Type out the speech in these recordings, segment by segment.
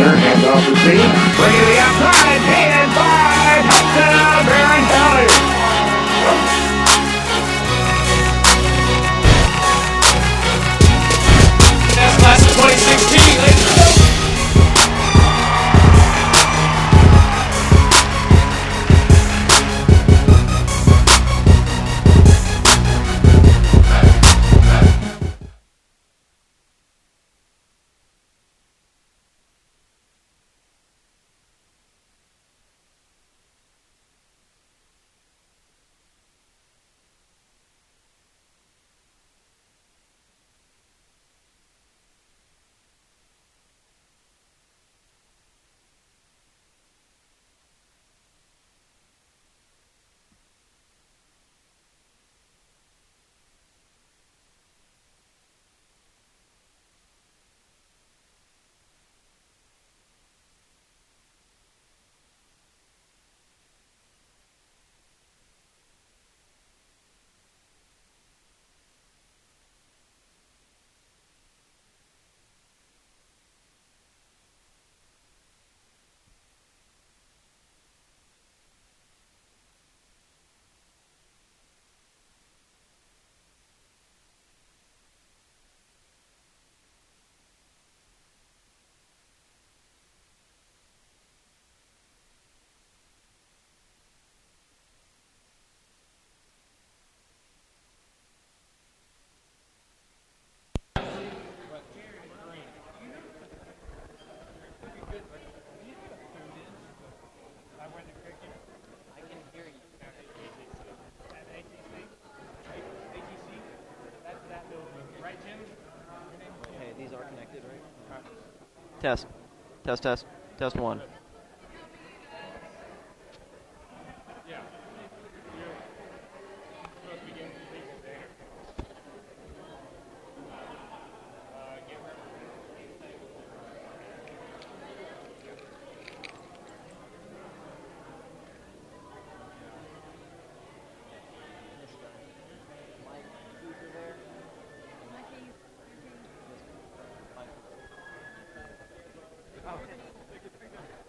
center and off the seam. Bring to the outside, and by touchdown, Barron County. That's class of 2016, ladies and gentlemen. Test. Test, test. Test one. Yeah. You're supposed to be getting some people there. Get ready.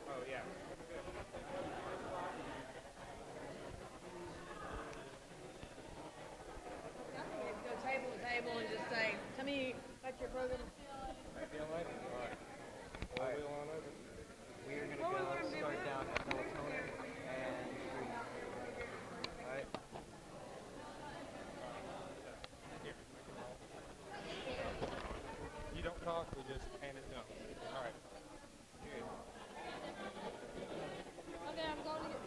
Oh, yeah. I think we go table to table and just say, tell me about your program. Feel like it? All right. All right. Wheel on over. We're going to go start down at melatonin and breathe. All right. Here. You don't talk, we just hand it down. All right. Good. Okay, I'm going to get.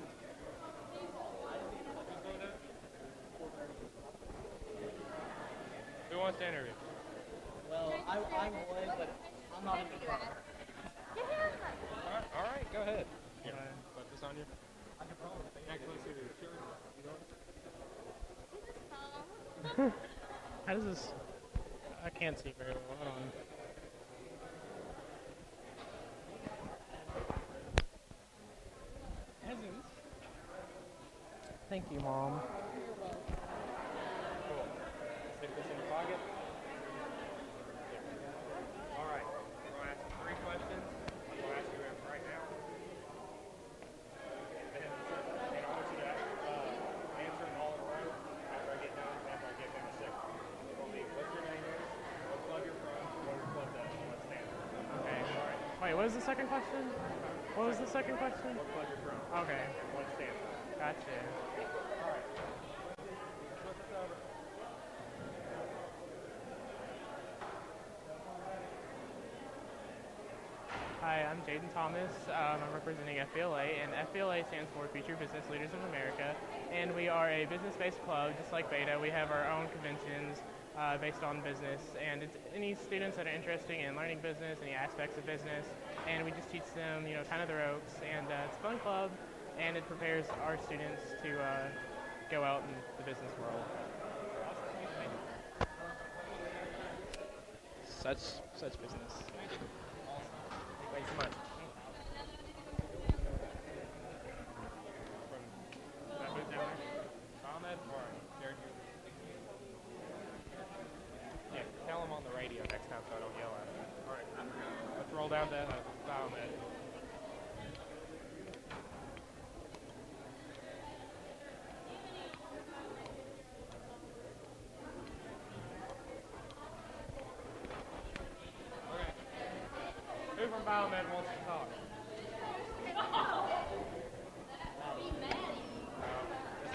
Who wants to interview? Well, I would, but I'm not in the car. All right, go ahead. Here, put this on you. Next, let's see the shirt. You going? How does this? I can't see very well. Hold on. Peasants. Thank you, Mom. Cool. Stick this in your pocket. All right. I'm going to ask you 3 questions. I'm going to ask you right now. And I want you to answer them all in a row after I get done, after I get them a second. It will be what's your name is, what club you're from, what your club does, and what stands. Okay. All right. Wait, what was the second question? What was the second question? What club you're from. Okay, And what stands. gotcha. All right. Flip this over. Hi, I'm Jaden Thomas. I'm representing FBLA, and FBLA stands for Future Business Leaders of America. And we are a business-based club, just like Beta. We have our own conventions based on business, and it's any students that are interested in learning business, any aspects of business, and we just teach them, kind of the ropes. And it's a fun club, and it prepares our students to go out in the business world. Such business. Thanks so much. From that booth down there? Ahmed or Jared? Yeah, tell him on the radio next time so I don't yell at him. All right. Let's roll down to biomed? Okay. Who from biomed wants to talk?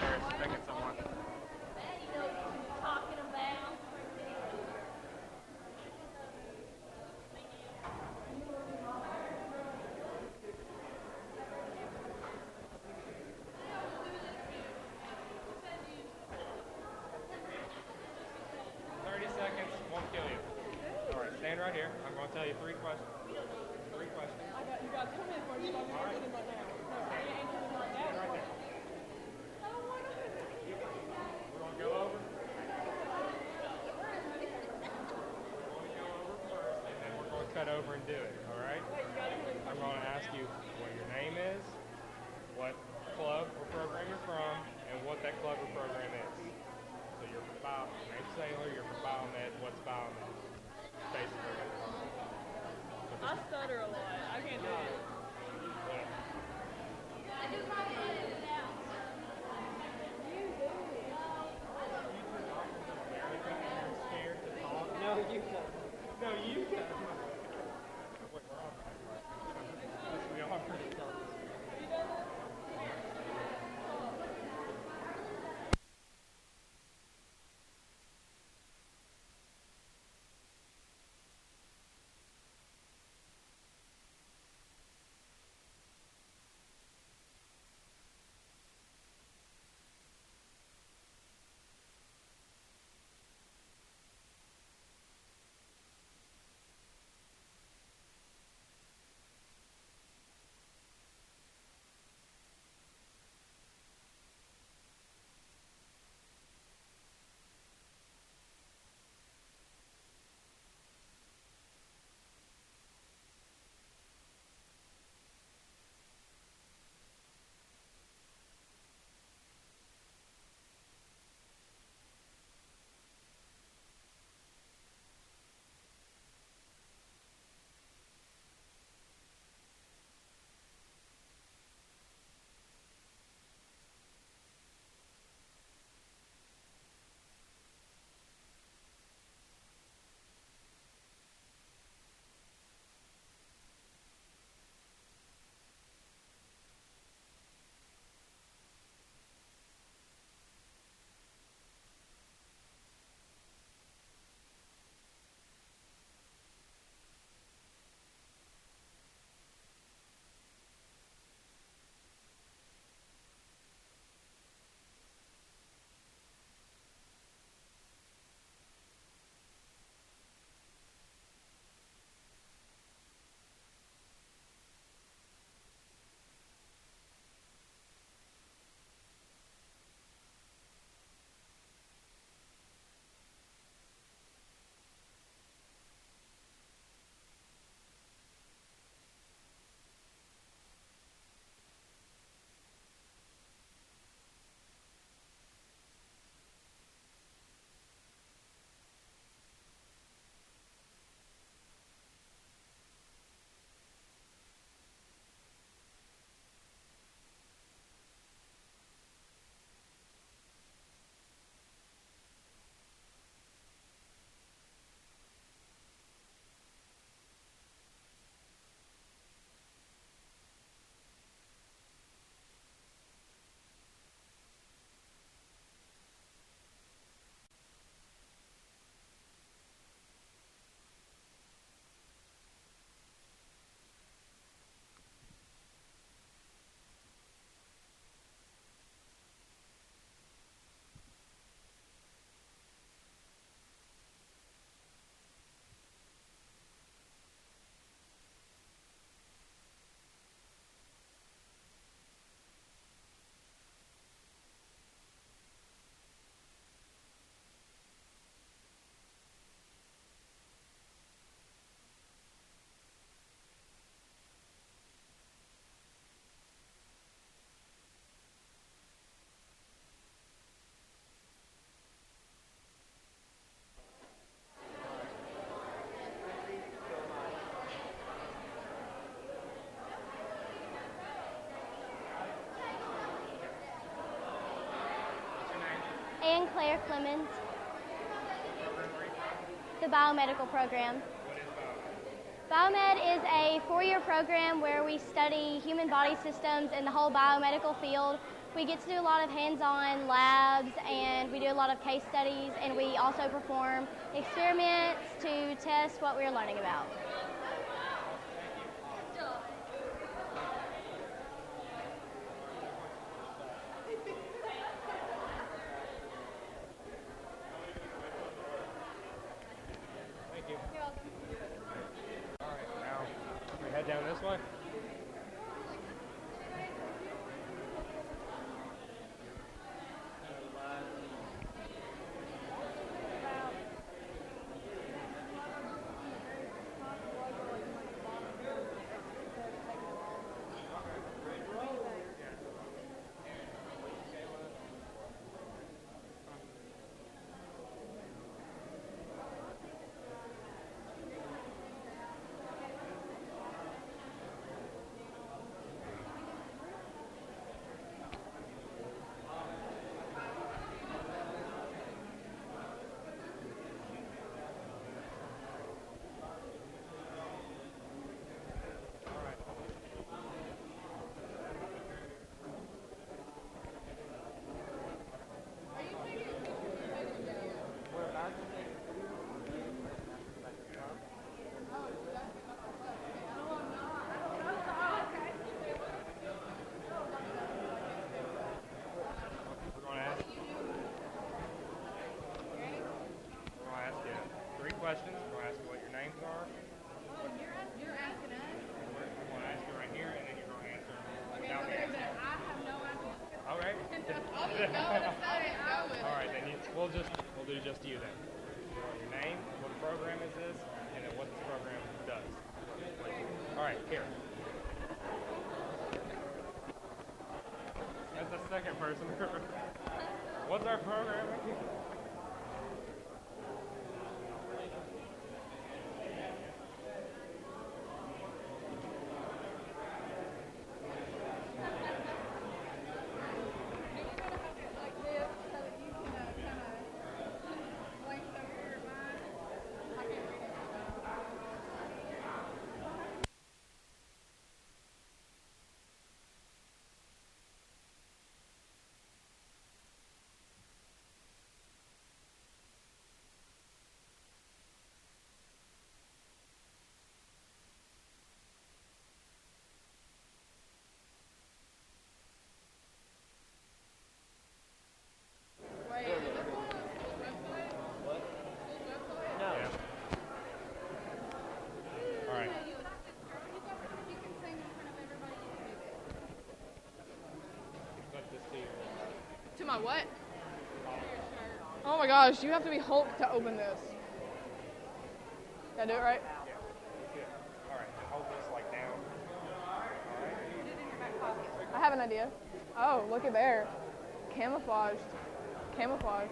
Just there picking someone. Talking about. 30 seconds won't kill you. All right, stand right here. I'm going to tell you 3 questions. 3 questions. You got 2 minutes for you. You got to answer them right now. No, you answer them right now. Right there. I don't want to. We're going to go over. First, and then we're going to cut over and do it. All right? I'm going to ask you what your name is, what club or program you're from, and what that club or program is. So you're for bio, your name's Sailor, you're for biomed. What's biomed? Basically. So I stutter a lot. I can't do it. whatever. Scared to talk? No, you can. No, you can. And Claire Clemens, Program are you from? the biomedical program. What is Biomed is a 4-year program where we study human body systems in the whole biomedical field. We get to do a lot of hands-on labs, and we do a lot of case studies, and we also perform experiments to test what we're learning about. Thank you. All right, now we head down this way. Questions. We're going to ask you what your names are. Oh, you're asking us? We're going to ask you right here, and then you're going to answer Okay, without me okay, but asking. I have no idea. All right. I'll just go with it. Go with it. All right, then we'll do just you then. Your name, what program is this, and then what this program does. All right, here. That's the second person. What's our program? Like this, so that you can kind of blank over your mind. I can't read it. Wait, is this one on the school website? What? School website? No. Yeah. All right. You can sing in front of everybody you do this. Let this to you. To my what? Oh my gosh, you have to be Hulk to open this. Did I do it right? Yeah. That's good. All right. Now hold this like down. All right. I have an idea. Oh, look at there. Camouflaged. Camouflage.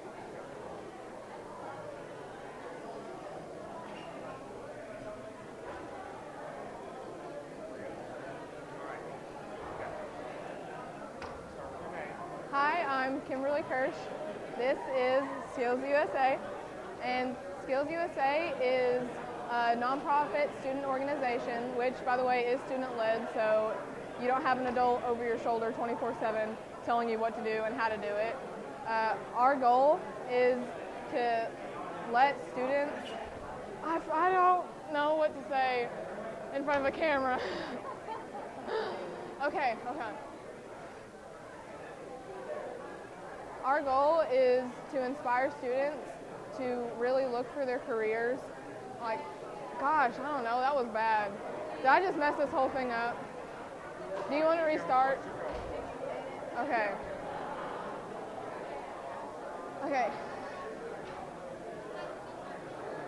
Hi, I'm Kimberly Kirsch. This is Skills USA, and Skills USA is a nonprofit student organization, which, by the way, is student-led, so you don't have an adult over your shoulder 24/7 telling you what to do and how to do it. Our goal is to let students, I don't know what to say in front of a camera. Okay. Our goal is to inspire students to really look for their careers. Like, gosh, I don't know, that was bad. Did I just mess this whole thing up? Do you want to restart? Okay.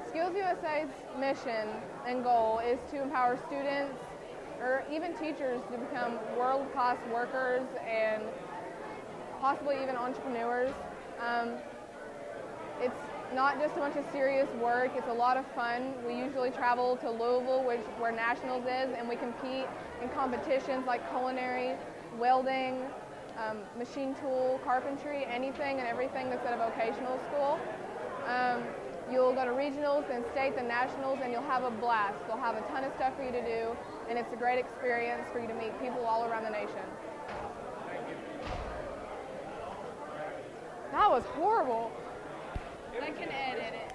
Skills USA's mission and goal is to empower students or even teachers to become world-class workers and possibly even entrepreneurs. It's not just a bunch of serious work, it's a lot of fun. We usually travel to Louisville, where Nationals is, and we compete in competitions like culinary, welding, machine tool, carpentry, anything and everything that's at a vocational school. You'll go to regionals, then state, then nationals, and you'll have a blast. They'll have a ton of stuff for you to do, and it's a great experience for you to meet people all around the nation. That was horrible. I can edit it.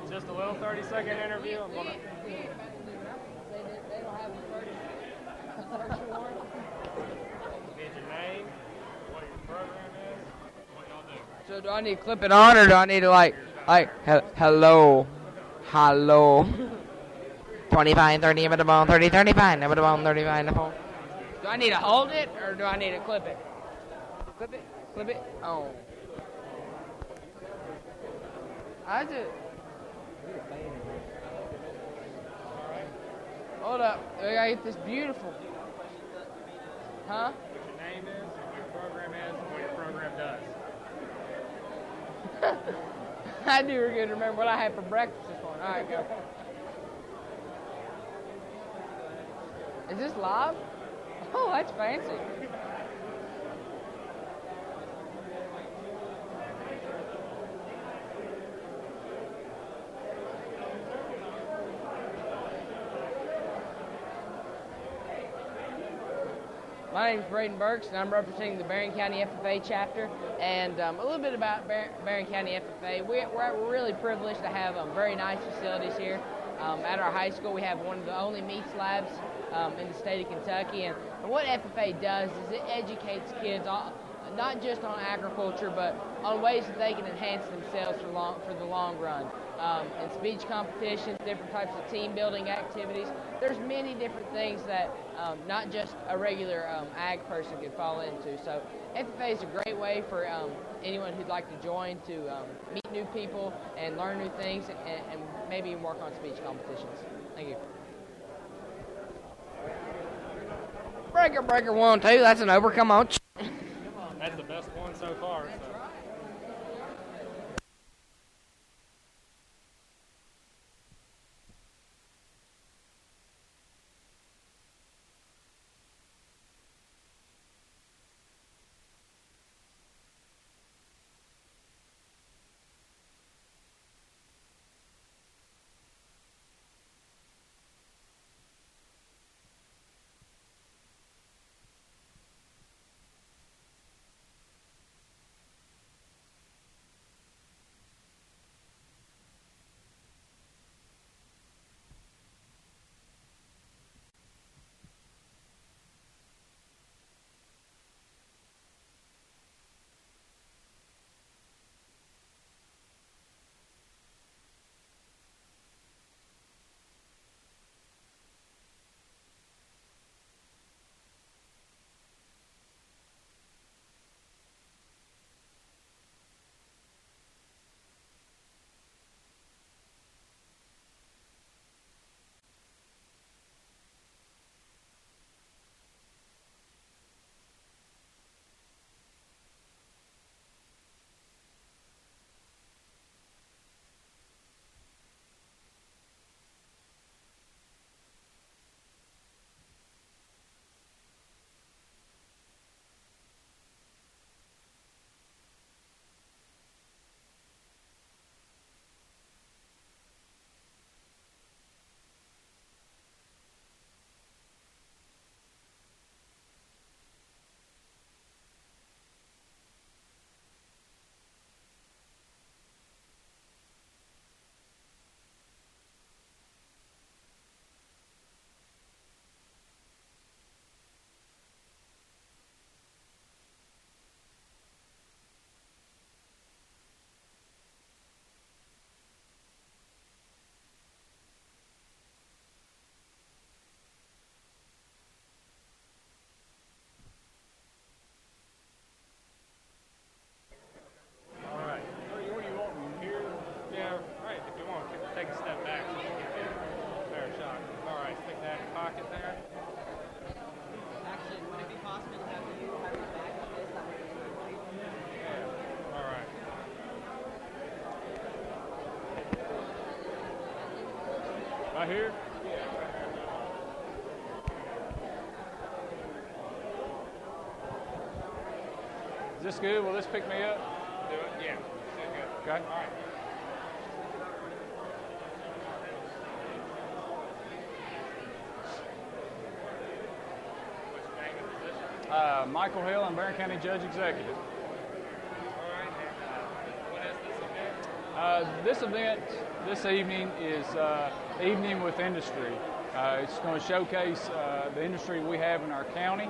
Just a little 30-second interview. I'm gonna... Need your name, what your program is, what y'all do. So do I need to clip it on, or do I need to hello, 25, 30, about the ball, 30, 35, about the ball, 35, the ball. Do I need to hold it, or do I need to clip it? Clip it? Clip it? Oh. I just... Hold up. I gotta get this beautiful. Huh? What your name is, what your program is, and what your program does. I do good remember what I had for breakfast this morning. All right, go. Is this live? Oh, that's fancy. My name is Braden Burks, and I'm representing the Barron County FFA chapter. And a little bit about Barron County FFA. We're really privileged to have very nice facilities here. At our high school, we have one of the only meats labs in the state of Kentucky. And what FFA does is it educates kids not just on agriculture, but on ways that they can enhance themselves for the long run. In speech competitions, different types of team building activities. There's many different things that not just a regular ag person could fall into. So FFA is a great way for anyone who'd like to join to meet new people and learn new things and maybe even work on speech competitions. Thank you. Breaker, breaker, 1, 2. That's an over. Come on. That's the best one so far. So. you want to take a step back so you can get a fair shot. All right, stick that in your pocket there. Actually, would it be possible to have you have your back to this? That would be great. Yeah. All right. Right here? Is this good? Will this pick me up? Do it? Yeah. Good. Okay. All right. What's your name and position? Michael Hill, I'm Barron County Judge Executive. All right. And what is this event? This event this evening is Evening with Industry. It's going to showcase the industry we have in our county.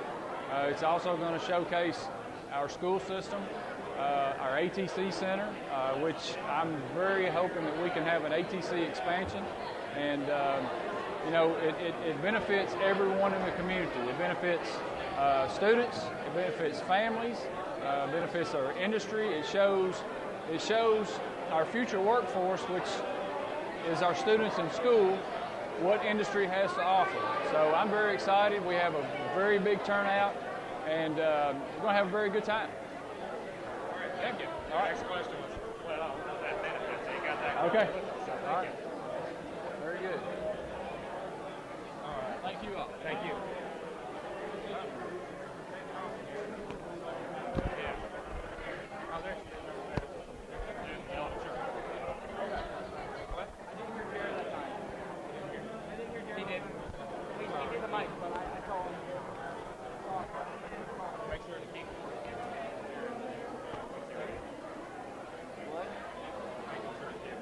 It's also going to showcase our school system, our ATC Center, which I'm very hoping that we can have an ATC expansion. And, you know, it benefits everyone in the community. It benefits students, it benefits families, benefits our industry. It shows our future workforce, which is our students in school, what industry has to offer. So I'm very excited. We have a very big turnout, and we're going to have a very good time. All right. Thank you. All right. Next question was, well, that benefit, so you got that. Okay. covered. So All right. thank you. Very good. All right. Thank you all. Thank you. Yeah. Oh, there. What? He did. He did the mic, but I told him. Make sure to keep. What? Making sure to keep.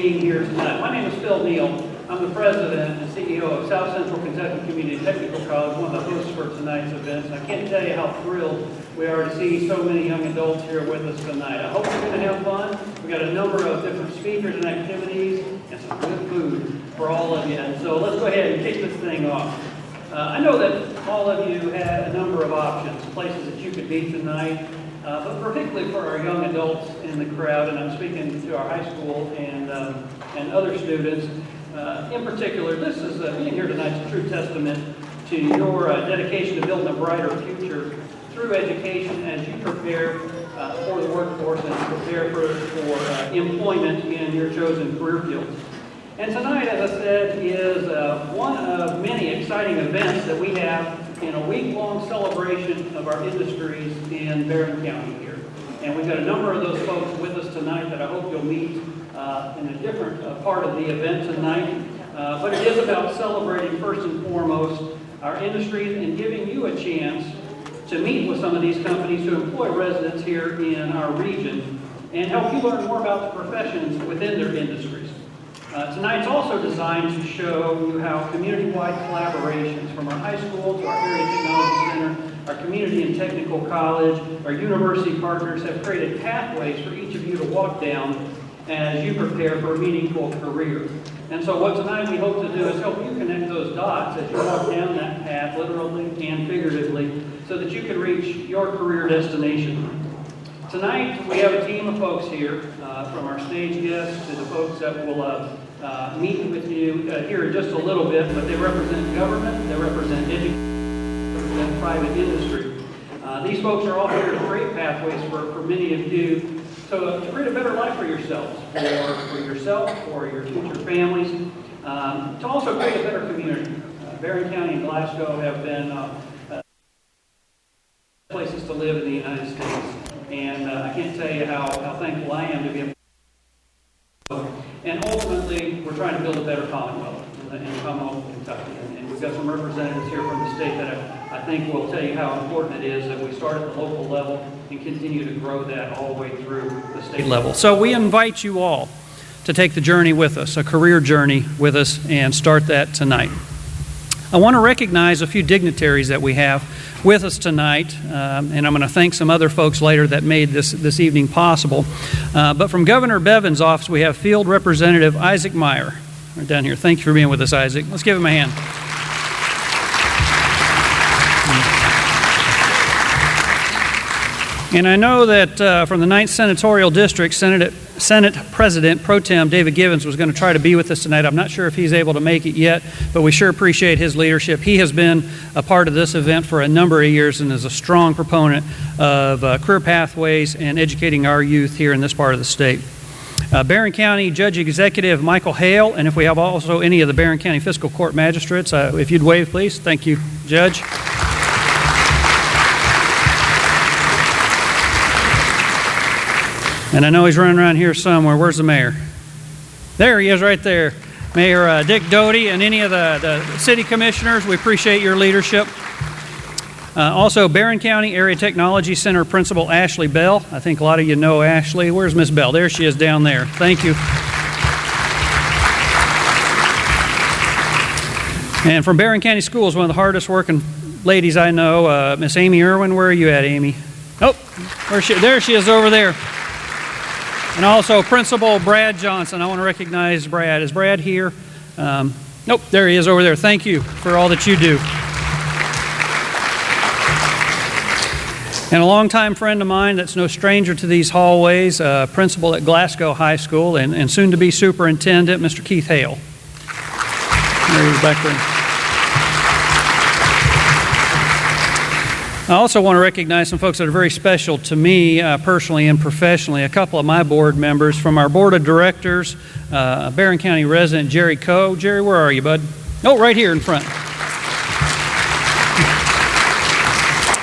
being here tonight. My name is Phil Neal. I'm the president and CEO of South Central Kentucky Community Technical College, one of the hosts for tonight's events. And I can't tell you how thrilled we are to see so many young adults here with us tonight. I hope you're going to have fun. We've got a number of different speakers and activities and some good food for all of you. And so let's go ahead and kick this thing off. I know that all of you had a number of options, places that you could be tonight, but particularly for our young adults in the crowd, and I'm speaking to our high school and other students. In particular, this is being here tonight is a true testament to your dedication to building a brighter future through education as you prepare for the workforce and prepare for employment in your chosen career fields. And tonight, as I said, is one of many exciting events that we have in a week-long celebration of our industries in Barron County here. And we've got a number of those folks with us tonight that I hope you'll meet in a different part of the event tonight. But it is about celebrating first and foremost our industries and giving you a chance to meet with some of these companies who employ residents here in our region and help you learn more about the professions within their industries. Tonight's also designed to show you how community-wide collaborations from our high school to our area technology center, our community and technical college, our university partners have created pathways for each of you to walk down as you prepare for a meaningful career. And so what tonight we hope to do is help you connect those dots as you walk down that path, literally and figuratively, so that you can reach your career destination. Tonight we have a team of folks here, from our stage guests to the folks that will meet with you here in just a little bit, but they represent government, they represent education, they represent private industry. These folks are all here to create pathways for many of you to create a better life for yourselves, for yourself, for your future families, to also create a better community. Barron County and Glasgow have been places to live in the United States, and I can't tell you how thankful I am to be a and ultimately, we're trying to build a better Commonwealth in the Commonwealth of Kentucky. And we've got some representatives here from the state that I think will tell you how important it is that we start at the local level and continue to grow that all the way through the state level. So we invite you all to take the journey with us, a career journey with us, and start that tonight. I want to recognize a few dignitaries that we have with us tonight, and I'm going to thank some other folks later that made this evening possible. But from Governor Bevin's office, we have Field Representative Isaac Meyer. Right down here. Thank you for being with us, Isaac. Let's give him a hand. And I know that from the 9th Senatorial District, Senate President Pro Tem David Givens was going to try to be with us tonight. I'm not sure if he's able to make it yet, but we sure appreciate his leadership. He has been a part of this event for a number of years and is a strong proponent of career pathways and educating our youth here in this part of the state. Barron County Judge Executive Michael Hale, and if we have also any of the Barron County Fiscal Court Magistrates, if you'd wave, please. Thank you, Judge. And I know he's running around here somewhere. Where's the mayor? There he is right there. Mayor Dick Doty and any of the city commissioners, we appreciate your leadership. Also, Barron County Area Technology Center Principal Ashley Bell. I think a lot of you know Ashley. Where's Miss Bell? There she is down there. Thank you. And from Barron County Schools, one of the hardest working ladies I know, Miss Amy Irwin. Where are you at, Amy? Oh, there she is over there. And also Principal Brad Johnson. I want to recognize Brad. Is Brad here? Nope, there he is over there. Thank you for all that you do. And a longtime friend of mine that's no stranger to these hallways, principal at Glasgow High School and soon-to-be superintendent, Mr. Keith Hale. There he is back there. I also want to recognize some folks that are very special to me personally and professionally. A couple of my board members from our board of directors, Barron County resident Jerry Coe. Jerry, where are you, bud? Oh, right here in front.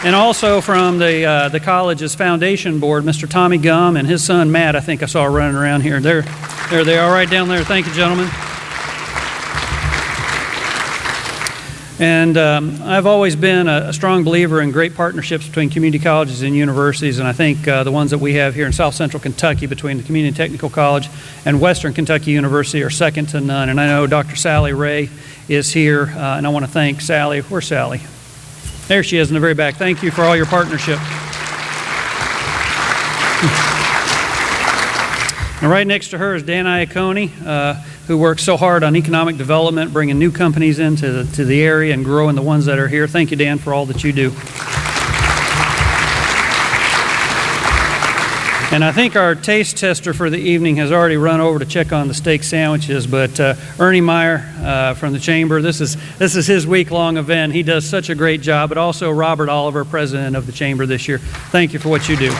And also from the college's foundation board, Mr. Tommy Gum and his son Matt, I think I saw running around here. There they are right down there. Thank you, gentlemen. And I've always been a strong believer in great partnerships between community colleges and universities, and I think the ones that we have here in South Central Kentucky between the Community Technical College and Western Kentucky University are second to none. And I know Dr. Sally Ray is here, and I want to thank Sally. Where's Sally? There she is in the very back. Thank you for all your partnership. And right next to her is Dan Iacone, who works so hard on economic development, bringing new companies into the area and growing the ones that are here. Thank you, Dan, for all that you do. And I think our taste tester for the evening has already run over to check on the steak sandwiches, but Ernie Meyer from the Chamber, this is his week-long event. He does such a great job, but also Robert Oliver, President of the Chamber this year. Thank you for what you do.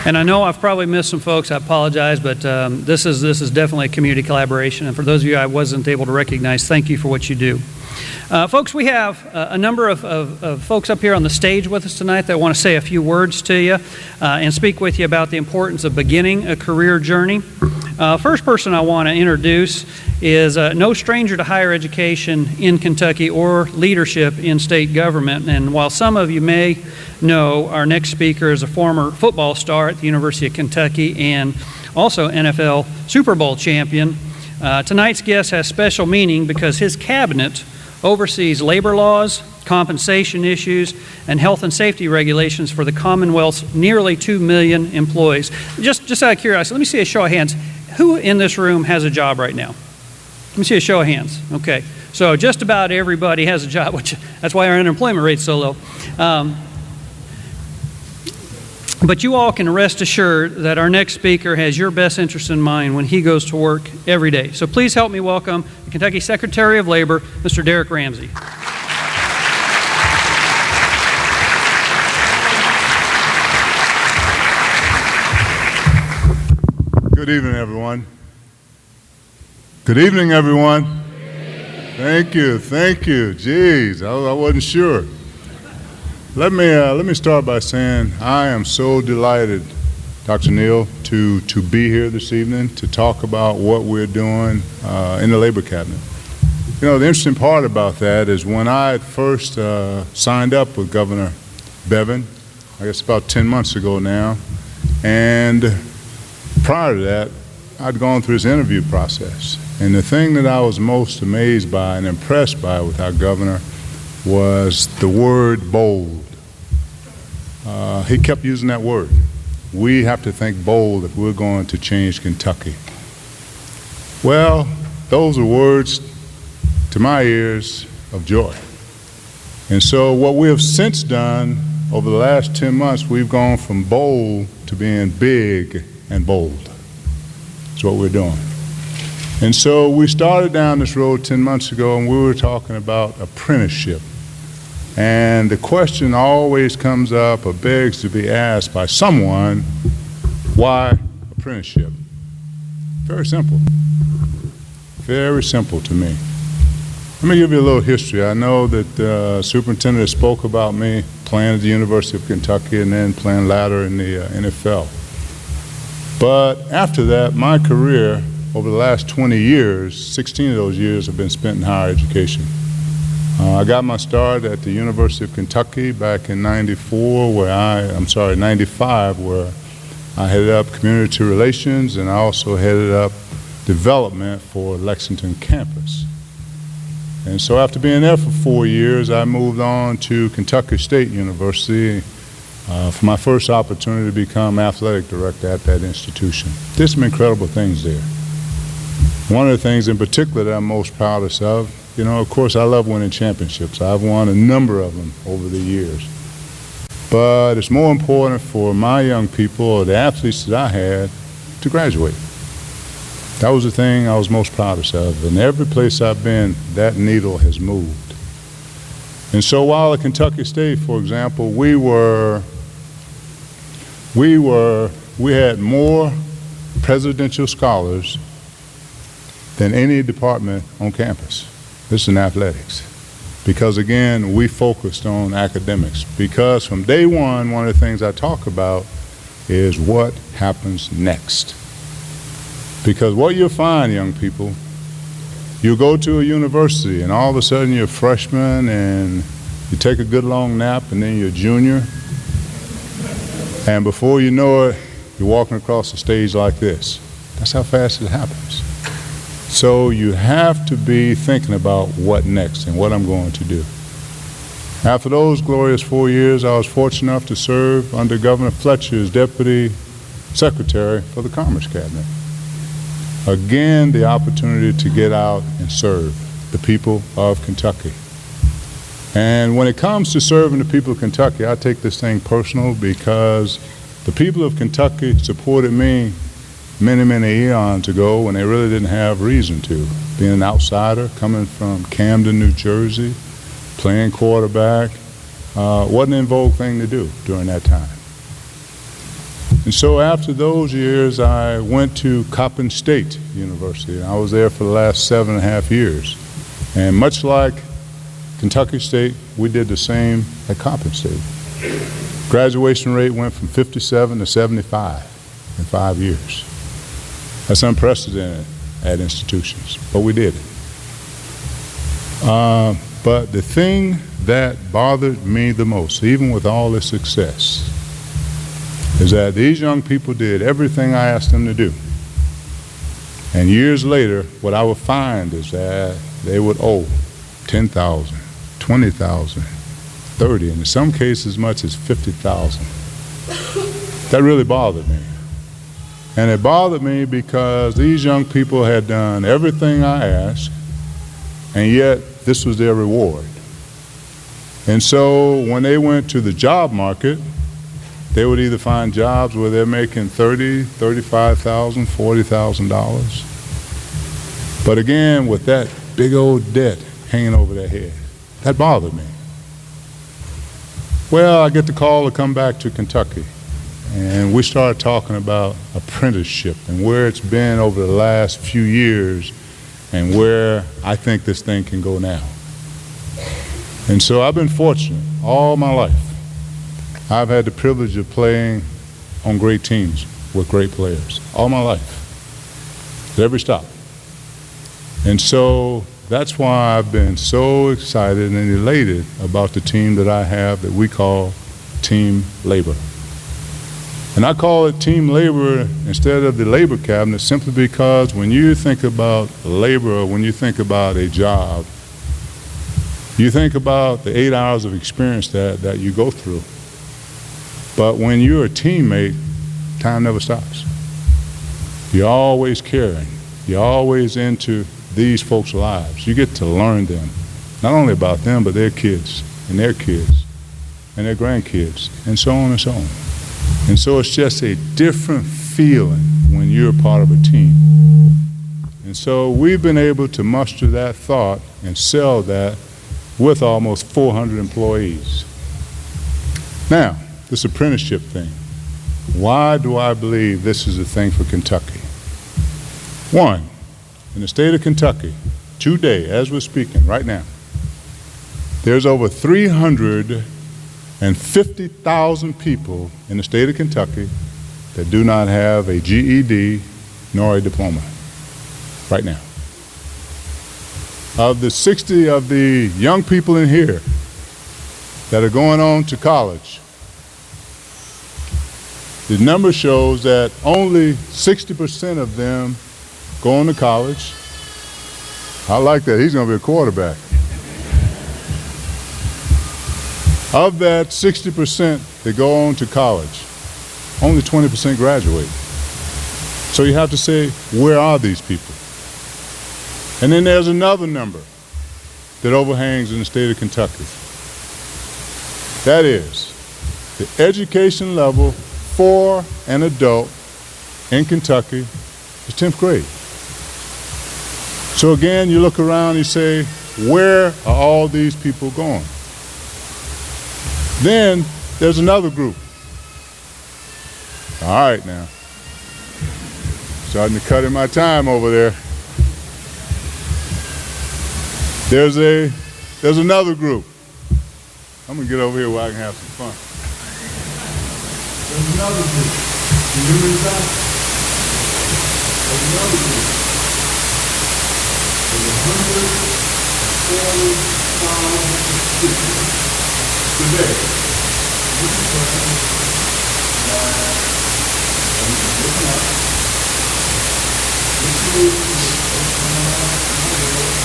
And I know I've probably missed some folks. I apologize, but this is definitely a community collaboration. And for those of you I wasn't able to recognize, thank you for what you do. Folks, we have a number of folks up here on the stage with us tonight that want to say a few words to you and speak with you about the importance of beginning a career journey. First person I want to introduce is no stranger to higher education in Kentucky or leadership in state government. And while some of you may know, our next speaker is a former football star at the University of Kentucky and also NFL Super Bowl champion. Tonight's guest has special meaning because his cabinet oversees labor laws, compensation issues, and health and safety regulations for the Commonwealth's nearly 2 million employees. Just out of curiosity, let me see a show of hands. Who in this room has a job right now? Let me see a show of hands. Okay, so just about everybody has a job, which that's why our unemployment rate's so low. But you all can rest assured that our next speaker has your best interest in mind when he goes to work every day. So please help me welcome the Kentucky Secretary of Labor, Mr. Derek Ramsey. Good evening, everyone. Good evening, everyone. Thank you. Geez, I wasn't sure. Let me start by saying I am so delighted, Dr. Neal, to be here this evening to talk about what we're doing in the Labor Cabinet. You know, the interesting part about that is when I first signed up with Governor Bevin, I guess about 10 months ago now, and prior to that, I'd gone through his interview process. And the thing that I was most amazed by and impressed by with our governor was the word bold. He kept using that word. We have to think bold if we're going to change Kentucky. Well, those are words to my ears of joy. And so what we have since done over the last 10 months, we've gone from bold to being big and bold. That's what we're doing. And so we started down this road 10 months ago, and we were talking about apprenticeship. And the question always comes up or begs to be asked by someone, why apprenticeship? Very simple. Very simple to me. Let me give you a little history. I know that the superintendent spoke about me playing at the University of Kentucky and then playing ladder in the NFL. But after that, my career over the last 20 years, 16 of those years have been spent in higher education. I got my start at the University of Kentucky back in 95, where I headed up community relations, and I also headed up development for Lexington campus. And so after being there for 4 years, I moved on to Kentucky State University for my first opportunity to become athletic director at that institution. Did some incredible things there. One of the things in particular that I'm most proudest of, you know, of course, I love winning championships. I've won a number of them over the years. But it's more important for my young people, or the athletes that I had, to graduate. That was the thing I was most proudest of. And every place I've been, that needle has moved. And so while at Kentucky State, for example, we had more presidential scholars than any department on campus. This is in athletics. Because again, we focused on academics. Because from day one of the things I talk about is what happens next. Because what you'll find, young people, you go to a university and all of a sudden you're a freshman and you take a good long nap and then you're a junior. And before you know it, you're walking across the stage like this. That's how fast it happens. So you have to be thinking about what next and what I'm going to do. After those glorious 4 years, I was fortunate enough to serve under Governor Fletcher as Deputy Secretary for the Commerce Cabinet. Again, the opportunity to get out and serve the people of Kentucky. And when it comes to serving the people of Kentucky, I take this thing personal because the people of Kentucky supported me many, many eons ago when they really didn't have reason to. Being an outsider, coming from Camden, New Jersey, playing quarterback, wasn't an in vogue thing to do during that time. And so after those years, I went to Coppin State University, and I was there for the last 7.5 years. And much like Kentucky State, we did the same at Coppin State. Graduation rate went from 57 to 75 in 5 years. That's unprecedented at institutions, but we did it. But the thing that bothered me the most, even with all this success, is that these young people did everything I asked them to do. And years later, what I would find is that they would owe $10,000, $20,000, $30,000, and in some cases as much as $50,000. That really bothered me. And it bothered me because these young people had done everything I asked, and yet this was their reward. And so when they went to the job market, they would either find jobs where they're making $30,000, $35,000, $40,000. But again, with that big old debt hanging over their head, that bothered me. Well, I get the call to come back to Kentucky, and we started talking about apprenticeship and where it's been over the last few years and where I think this thing can go now. And so I've been fortunate all my life. I've had the privilege of playing on great teams with great players all my life, at every stop. And so that's why I've been so excited and elated about the team that I have that we call Team Labor. And I call it Team Labor instead of the Labor Cabinet simply because when you think about labor, or when you think about a job, you think about the 8 hours of experience that you go through. But when you're a teammate, time never stops. You're always caring. You're always into these folks' lives. You get to learn them, not only about them, but their kids and their kids and their grandkids, and so on and so on. And so it's just a different feeling when you're part of a team. And so we've been able to muster that thought and sell that with almost 400 employees. Now, this apprenticeship thing. Why do I believe this is a thing for Kentucky? One, in the state of Kentucky, today, as we're speaking right now, there's over 350,000 people in the state of Kentucky that do not have a GED nor a diploma right now. Of the 60 of the young people in here that are going on to college, the number shows that only 60% of them go on to college. I like that. He's going to be a quarterback. Of that 60% that go on to college, only 20% graduate. So you have to say, where are these people? And then there's another number that overhangs in the state of Kentucky. That is, the education level for an adult in Kentucky is 10th grade. So again, you look around and you say, where are all these people going? Then there's another group. All right now. Starting to cut in my time over there. There's another group. I'm gonna get over here where I can have some fun. There's another group. You hear me, another group of 140,000 students today. This is something that we can listen up. This is the first time in the world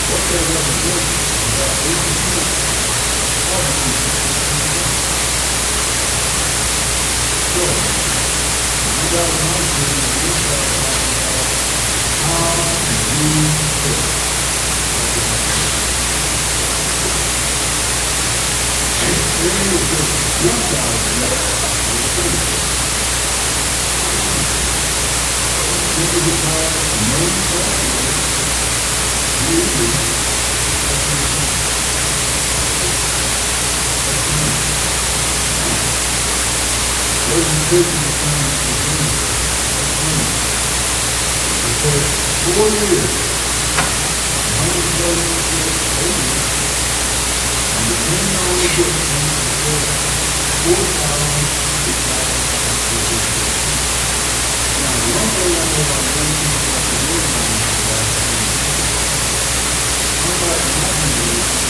what they represent is about 8% of the people. So, you got to understand how you fit. Then you just jump out of that. Simply because no software uses presentation is coming to the end. Because 4 years, 140 years, and depending on the distance, 4,000 Now, one thing I know about young people that can live on is that unlike my generation,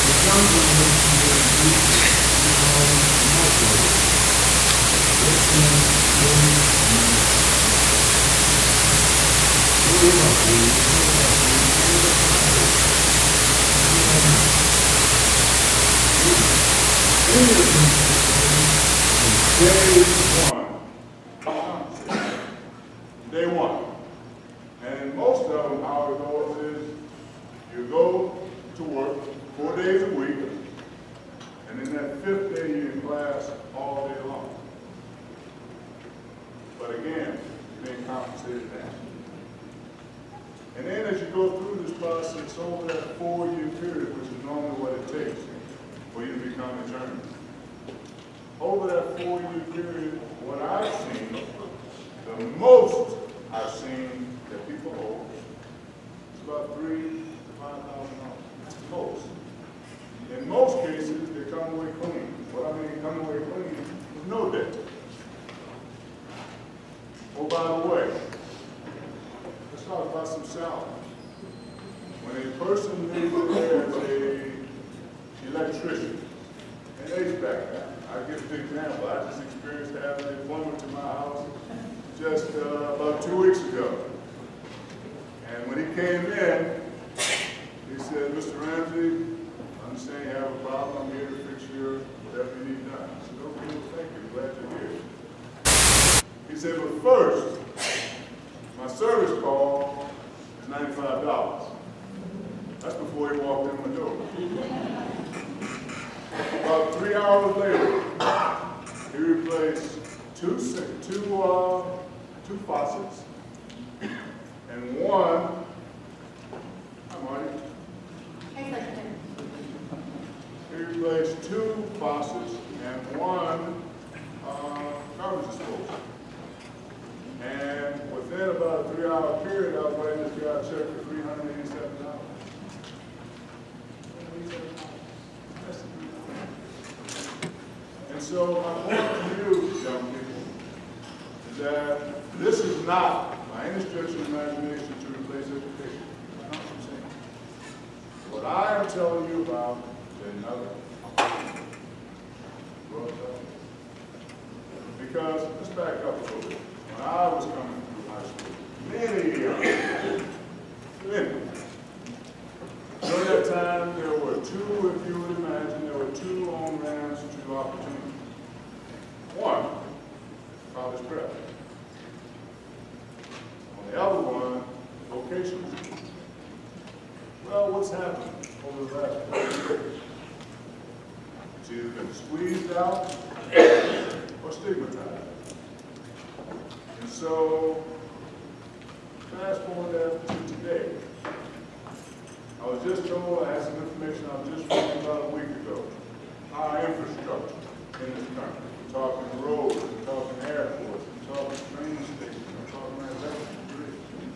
the young generation will do always microwave. This one really means Day one. And most of them, how it goes is you go to work 4 days a week, and then that 5th day you're in class all day long. But again, you're being compensated now. And then as you go through this process over that 4-year period, which is normally what it takes for you to become a journeyman. Over that 4-year period, what I've seen, the most I've seen that people owe is about $3,000 to $5,000. That's most. In most cases, they come away clean. What I mean, come away clean with no debt. Oh, by the way, let's talk about some salary. When a person lives there as an electrician, and HVAC, I give an example. I just experienced having a plumber to my house just about 2 weeks ago. And when he came in, he said, Mr. Ramsey, I understand you have a problem. I'm here to fix your whatever you need done. I said, okay, well, thank you. Glad you're here. He said, but first, my service call is $95. That's before he walked in my door. About 3 hours later, he replaced two faucets and one. Hi, Marty. He replaced 2 faucets and one garbage disposal. And within about a 3-hour period, I was writing this guy a check for $387. And so my point to you, young people, is that this is not, by any stretch of imagination, to replace education. That's not what I'm saying. What I am telling you about is another. Because, let's back up a little bit. When I was coming through high school, many during that time, there were 2, if you would imagine, there were 2 on-ramps to opportunity. One, college prep. On the other one, vocational. Well, what's happened over the last 4 years? It's either been squeezed out or stigmatized. And so, fast forward that to today. I was just told, I had some information I was just reading about a week ago. Our infrastructure in this country. We're talking roads, we're talking airports, we're talking train stations, we're talking manufacturing.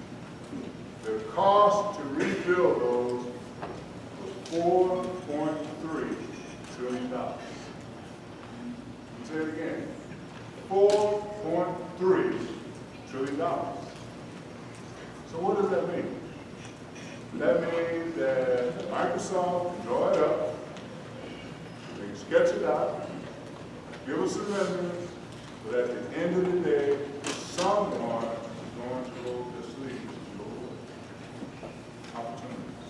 The cost to rebuild those was $4.3 trillion. Say it again. $4.3 trillion. So what does that mean? That means that Microsoft can draw it up, they can sketch it out, give us a rendering, but at the end of the day, someone is going to roll their sleeves and go away. Opportunities.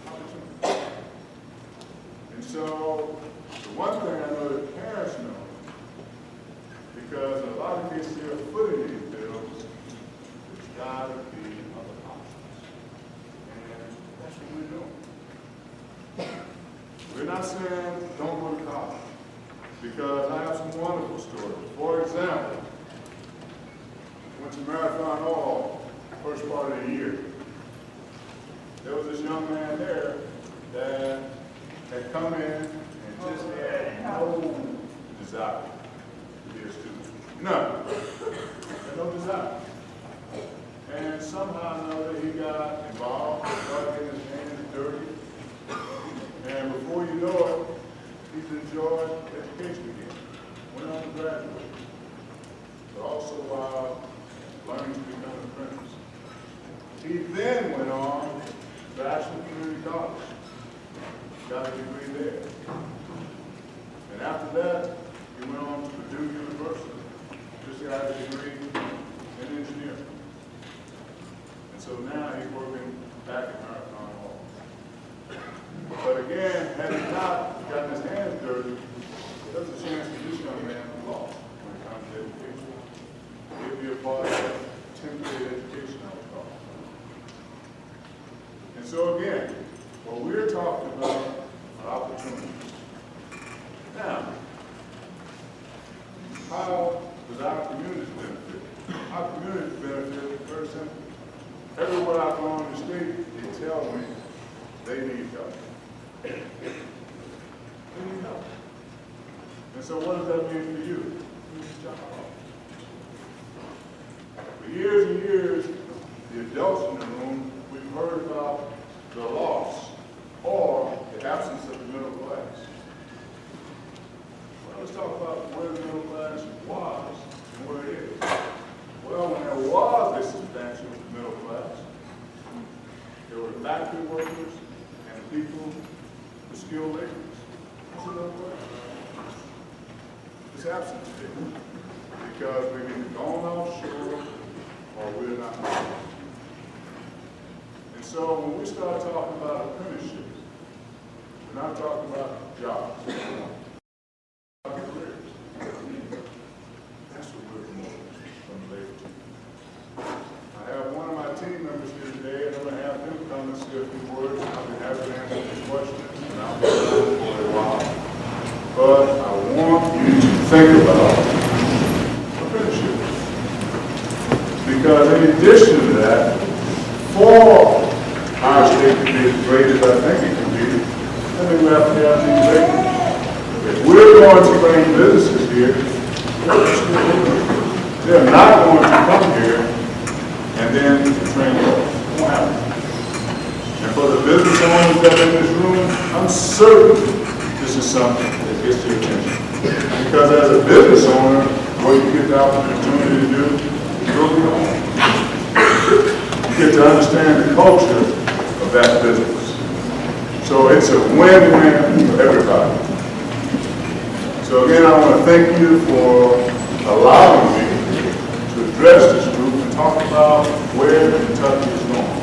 Opportunities. And so, the one thing I know that parents know, because in a lot of cases they're footing these bills, it's got to be other options. And that's what we're doing. We're not saying don't go to college, because I have some wonderful stories. For example, I went to Marathon Hall first part of the year. There was this young man there that had come in and just had no desire to be a student. None. Had no desire. And somehow or another he got involved, started getting his hands dirty. And before you know it, he's enjoyed education again. Went on to graduate. But also while learning to become an apprentice. He then went on to Ashland Community College. Got a degree there. And after that, he went on to Purdue University. Just got a degree in engineering. And so now he's working back at Marathon Hall. But again, had he not gotten his hands dirty, there's a chance that this young man was lost when it comes to education. He'd be a part of that temporary education I was talking about. And so again, what we're talking about are opportunities. Now, how does our community benefit? Our community benefit very simple. Everywhere I go on the street, they tell me they need help. They need help. And so what does that mean for you? You need a job. For years and years, the adults in the room, we've heard about the loss or the absence of the middle class. Well, let's talk about where the middle class was and where it is. Well, when there was a substantial middle class, there were factory workers and people with skilled laborers. What's the middle class? It's absent today because we've either gone offshore or we're not moving. And so when we start talking about apprenticeships, we're not talking about jobs. We're talking about careers. That's what we're promoting from the labor team. I have one of my team members here today, and I'm going to have him come and say a few words, and I'll be happy to answer these questions, and I'll be around for a while. But I want you to think about apprenticeships. Because in addition to that, for our state to be as great as I think it can be, I think we have to have these labels. If we're going to bring businesses here, they're not going to come here and then train you. It won't happen. And for the business owners that are in this room, I'm certain this is something that gets your attention. Because as a business owner, what you get the opportunity to do is go beyond. You get to understand the culture of that business. So it's a win-win for everybody. So again, I want to thank you for allowing me to address this group and talk about where Kentucky is going.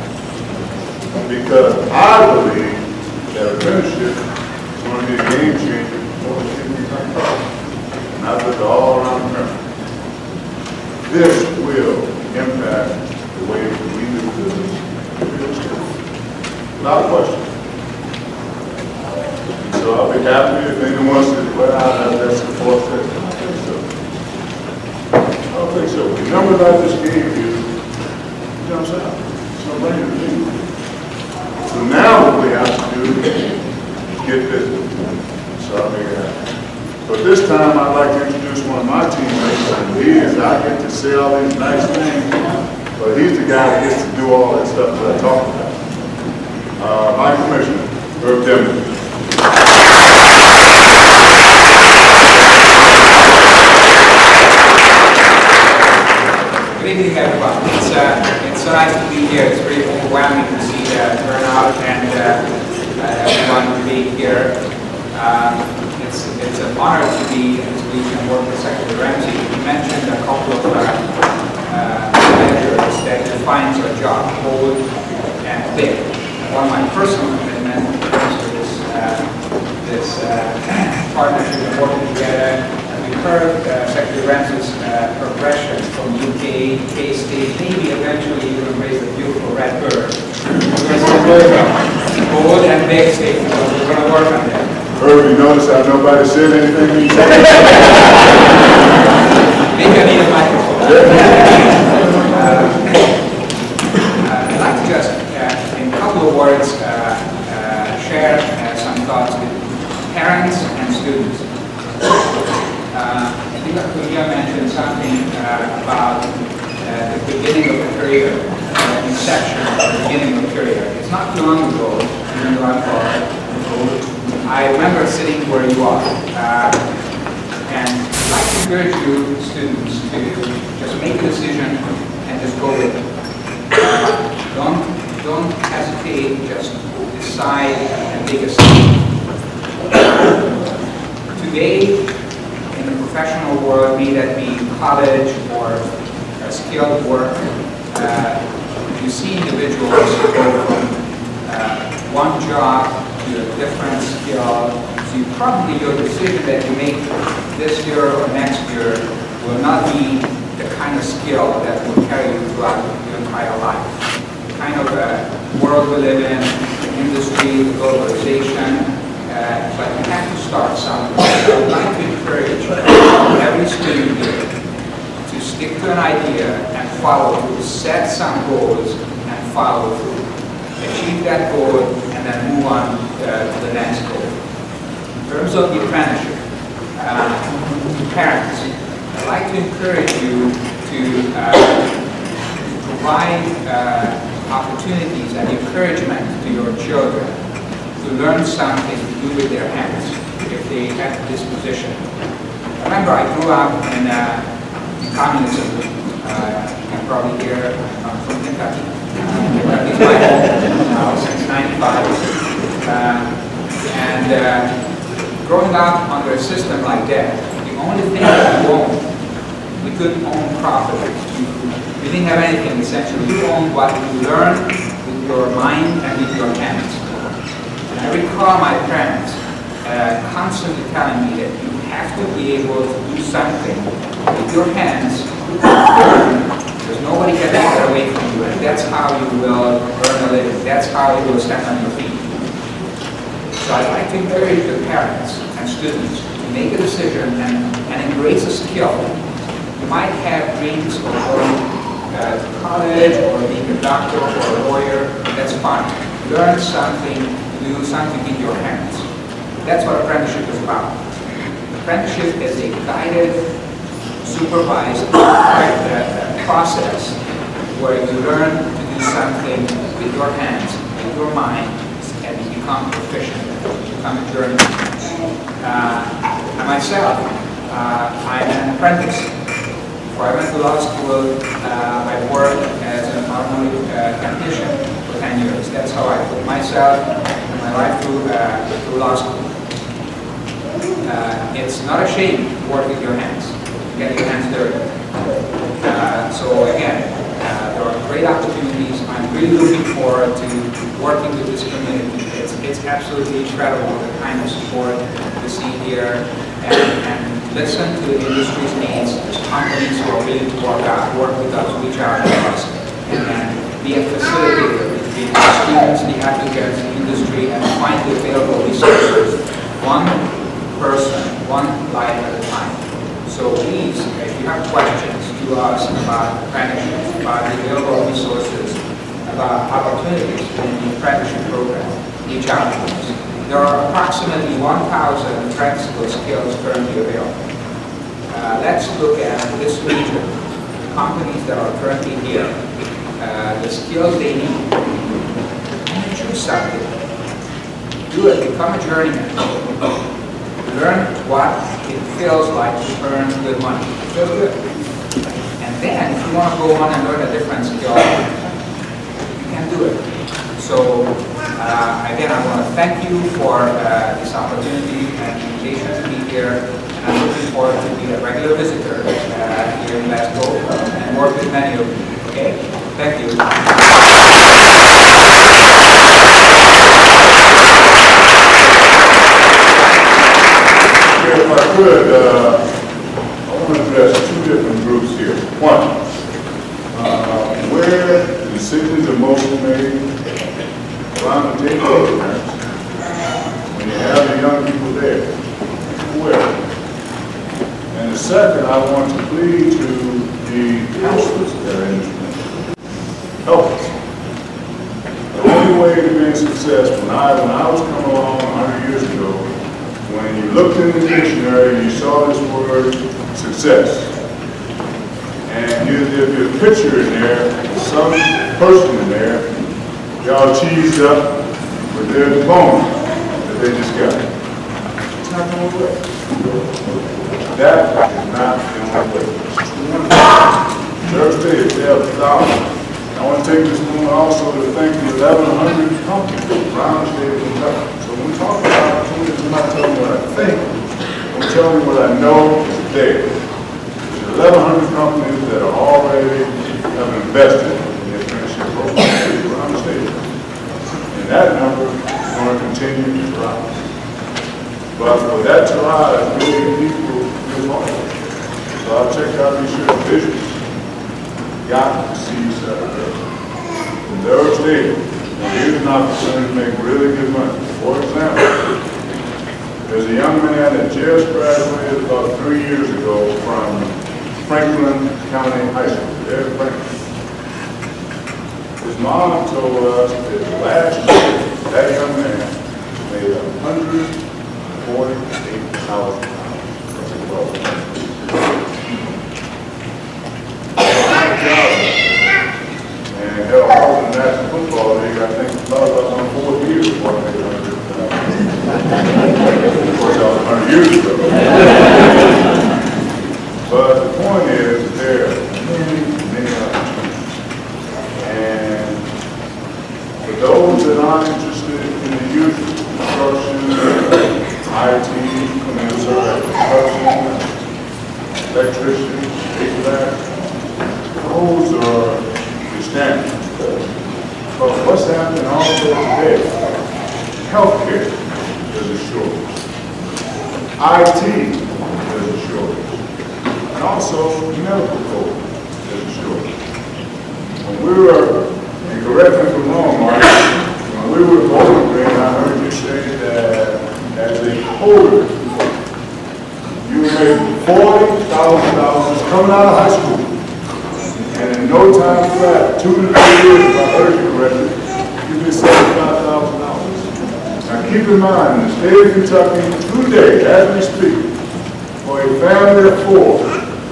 Because I believe that apprenticeship is going to be a game changer for the state of Kentucky, not just all around America. This will impact the way we do business in real estate. Without question. So I'll be happy if anyone says, well, that's support that. I don't think so. The numbers I just gave you, jumps out. It's no brainer to me. So now what we have to do is get busy. So I'll make it happen. But this time I'd like to introduce one of my teammates, and I get to say all these nice things but he's the guy that gets to do all that stuff that I talked about. My commissioner, Herb Denver. Good evening, everyone. It's so nice to be here. It's very overwhelming to see the turnout and everyone being here. It's an honor to be in this week and work with Secretary Ramsey. You mentioned a couple of measures that defines our job, bold and big. One of my personal commitments to this partnership and working together. We heard Secretary Ramsey's progression from UK, K-State, maybe eventually even raise the beautiful red bird. Bold and big statement, so we're going to work on that. Herb, you notice how nobody said anything you said? Maybe I need a microphone. I'd like to just, in a couple of words, share some thoughts with parents and students. I think Julia mentioned something about the beginning of a career, the inception of the beginning of a career. It's not too long ago, even though I'm old, I remember sitting where you are. And I'd like to encourage you, students, to just make a decision and just go with it. Don't hesitate, just decide and take a step. Today, in the professional world, be that be college or skilled work, you see individuals go from one job to a different skill. So you probably, your decision that you make this year or next year will not be the kind of skill that will carry you throughout your entire life. The kind of world we live in, the industry, the globalization, but you have to start somewhere. I would like to encourage every student here to stick to an idea and follow through, set some goals and follow through. Achieve that goal and then move on to the next goal. In terms of the apprenticeship, parents, I'd like to encourage you to provide opportunities and encouragement to your children to learn something to do with their hands if they have this position. Remember, I grew up in communism. You can probably hear I'm from Kentucky. Kentucky's my home since '95. Growing up under a system like that, the only thing that we owned, we couldn't own property. We didn't have anything essentially. You owned what you learned with your mind and with your hands. And I recall my parents constantly telling me that you have to be able to do something with your hands, because nobody can take that away from you, and that's how you will earn a living. That's how you will stand on your feet. So I'd like to encourage the parents and students to make a decision and embrace a skill. You might have dreams of going to college or being a doctor or a lawyer. That's fine. Learn something, do something in your hands. That's what apprenticeship is about. Apprenticeship is a guided, supervised process where you learn to do something with your hands, with your mind, and you become proficient, become a journeyman. And myself, I'm an apprentice. Before I went to law school, I worked as an automotive technician for 10 years. That's how I put myself and my life through law school. It's not a shame to work with your hands, to get your hands dirty. So again, there are great opportunities. I'm really looking forward to working with this community. It's absolutely incredible the kind of support we see here, and listen to the industry's needs. There's companies who are willing to work with us, reach out to us, and be a facilitator between the students, the applicants, the industry, and find the available resources. One person, one life at a time. So please, if you have questions to us about apprenticeships, about the available resources, about opportunities in the apprenticeship program, reach out to us. There are approximately 1,000 practical skills currently available. Let's look at this region, companies that are currently here, the skills they need. And choose something. Do it. Become a journeyman. Learn what it feels like to earn good money. It feels good. And then, if you want to go on and learn a different skill, you can do it. So, again, I want to thank you for this opportunity and invitation to be here. And I'm looking forward to be a regular visitor here in Glasgow and work with many of you. Okay? Thank you. If I could, I want to address two different groups here. One, where the decisions are mostly made around the table of parents, when you have the young people there, where? And the second, I want to plead to the counselors that are in this room. Help us. The only way to be successful, when I was coming along 100 years ago, when you looked in the dictionary, you saw this word, success. And there'd be a picture in there, some person in there, y'all cheesed up with their diploma that they just got. It's not going away. That is not going away. Thursday, they have thousands. I want to take this moment also to thank the 1,100 companies around the state of Kentucky. So when we talk about opportunities, I'm not telling you what I think, I'm telling you what I know is there. There's 1,100 companies that are already have invested in the apprenticeship program around the state. And that number is going to continue to rise. But for that to rise, we need people to be part of it. So I'll check out these shared visions. Got to see in the third state, here's an opportunity to make really good money. For example, there's a young man that just graduated about 3 years ago from Franklin County High School. There's Franklin. His mom told us that last year, that young man made $148,000. And held all in the National Football League, I think about on 4 years before I made $100,000. Of course, that was 100 years ago. But the point is, there are many opportunities. And for those that aren't interested in the usual construction, IT, construction, electrician, HVAC, those are the standards. But what's happening also today? Healthcare, there's a shortage. IT, there's a shortage. And also medical code, there's a shortage. When we were, and correct me if I'm wrong, Mark, when we were Bowling Green, I heard you say that as a coder, you made $40,000 coming out of high school. And in no time flat, 2 to 3 years, if I heard you correctly, you did $75,000. Now keep in mind, in the state of Kentucky, today, as we speak, for a family of 4,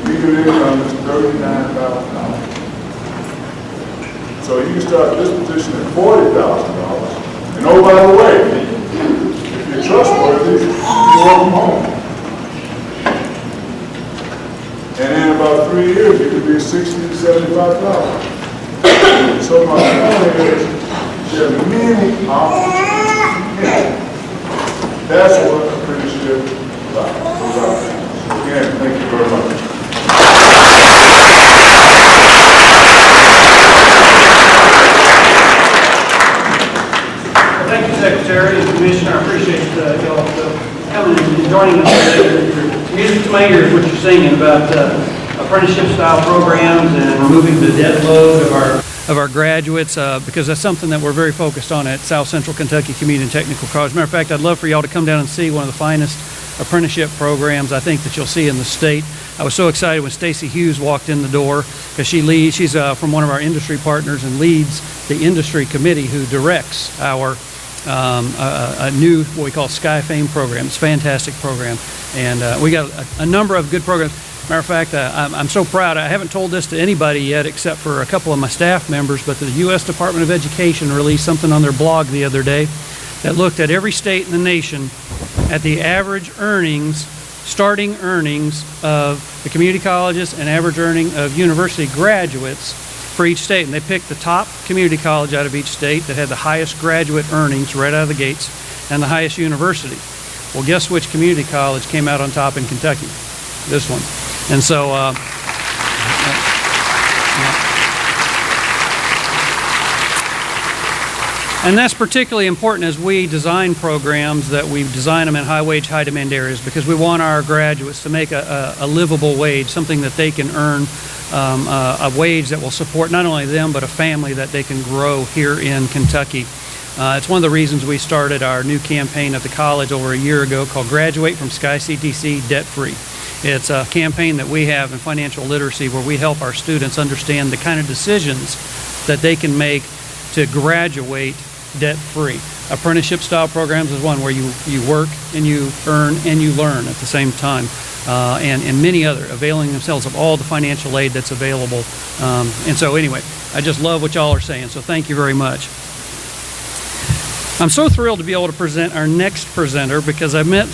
median income is $39,000. So you can start this position at $40,000. And oh, by the way, if you're trustworthy, you work from home. And in about 3 years, you could be 60 to 75,000. So my point is, there are many opportunities. That's what apprenticeship is about. Again, thank you very much. Well, thank you, Secretary and Commissioner. I appreciate y'all coming and joining us today. Music to my ears, what you're singing about apprenticeship-style programs and removing the debt load of our graduates, because that's something that we're very focused on at South Central Kentucky Community and Technical College. Matter of fact, I'd love for y'all to come down and see one of the finest apprenticeship programs I think that you'll see in the state. I was so excited when Stacy Hughes walked in the door, because she's from one of our industry partners and leads the industry committee who directs our a new, what we call Sky Fame program. It's a fantastic program. And we got a number of good programs. Matter of fact, I'm so proud. I haven't told this to anybody yet except for a couple of my staff members, but the U.S. Department of Education released something on their blog the other day that looked at every state in the nation at the average earnings, starting earnings of the community colleges and average earning of university graduates for each state. And they picked the top community college out of each state that had the highest graduate earnings right out of the gates and the highest university. Well, guess which community college came out on top in Kentucky? This one. And so, and that's particularly important as we design programs, that we design them in high-wage, high-demand areas, because we want our graduates to make a livable wage, something that they can earn, a wage that will support not only them but a family that they can grow here in Kentucky. It's one of the reasons we started our new campaign at the college over a year ago called Graduate from Sky CTC Debt Free. It's a campaign that we have in financial literacy where we help our students understand the kind of decisions that they can make to graduate debt-free. Apprenticeship-style programs is one where you work and you earn and you learn at the same time, and many other, availing themselves of all the financial aid that's available. And so anyway, I just love what y'all are saying, so thank you very much. I'm so thrilled to be able to present our next presenter because I met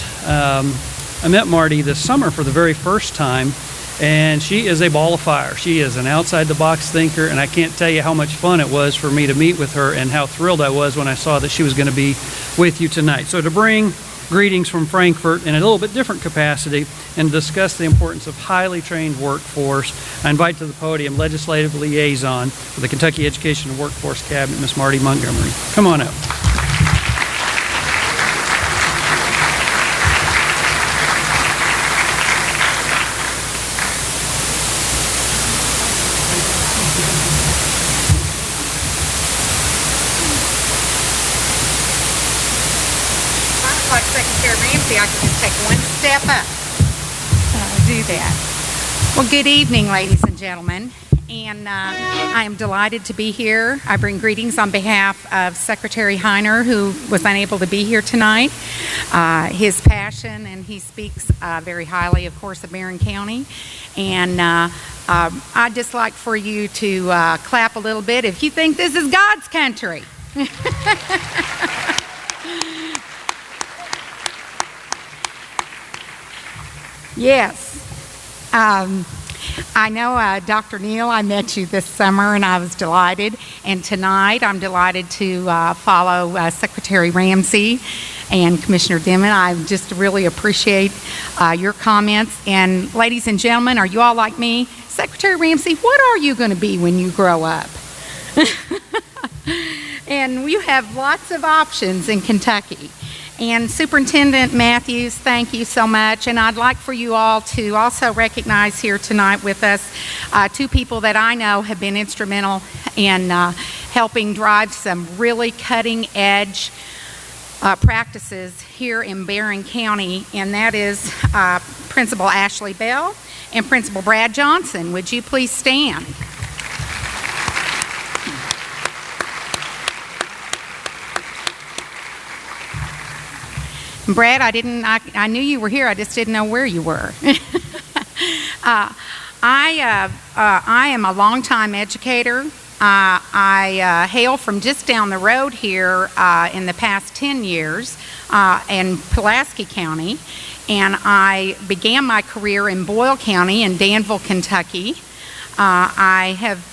Marty this summer for the very first time, and she is a ball of fire. She is an outside-the-box thinker, and I can't tell you how much fun it was for me to meet with her and how thrilled I was when I saw that she was going to be with you tonight. So to bring greetings from Frankfurt in a little bit different capacity and discuss the importance of highly trained workforce, I invite to the podium Legislative Liaison for the Kentucky Education and Workforce Cabinet, Miss Marty Montgomery. Come on up. Like Secretary Ramsey, I can just take one step up. I'll do that. Well, good evening, ladies and gentlemen. And I am delighted to be here. I bring greetings on behalf of Secretary Heiner, who was unable to be here tonight. His passion, and he speaks very highly, of course, of Barron County. And I'd just like for you to clap a little bit if you think this is God's country. Yes. I know, Dr. Neal, I met you this summer and I was delighted. And tonight I'm delighted to follow Secretary Ramsey and Commissioner Dimon. I just really appreciate your comments. And ladies and gentlemen, are you all like me? Secretary Ramsey, what are you going to be when you grow up? And you have lots of options in Kentucky. And Superintendent Matthews, thank you so much. And I'd like for you all to also recognize here tonight with us two people that I know have been instrumental in helping drive some really cutting-edge practices here in Barron County, and that is Principal Ashley Bell and Principal Brad Johnson. Would you please stand? Brad, I knew you were here, I just didn't know where you were. I am a longtime educator. I hail from just down the road here in the past 10 years in Pulaski County, and I began my career in Boyle County in Danville, Kentucky. I have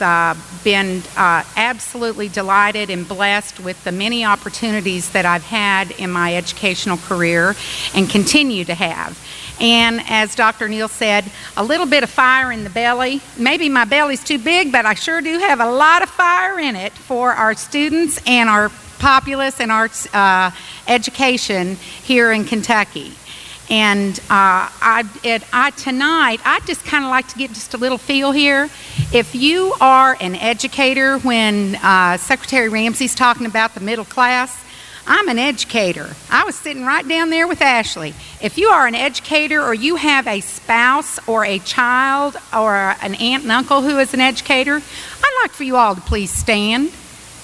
been absolutely delighted and blessed with the many opportunities that I've had in my educational career and continue to have. And as Dr. Neal said, a little bit of fire in the belly. Maybe my belly's too big, but I sure do have a lot of fire in it for our students and our populace and our education here in Kentucky. And tonight, I'd just kind of like to get just a little feel here. If you are an educator, when Secretary Ramsey's talking about the middle class, I'm an educator. I was sitting right down there with Ashley. If you are an educator or you have a spouse or a child or an aunt and uncle who is an educator, I'd like for you all to please stand.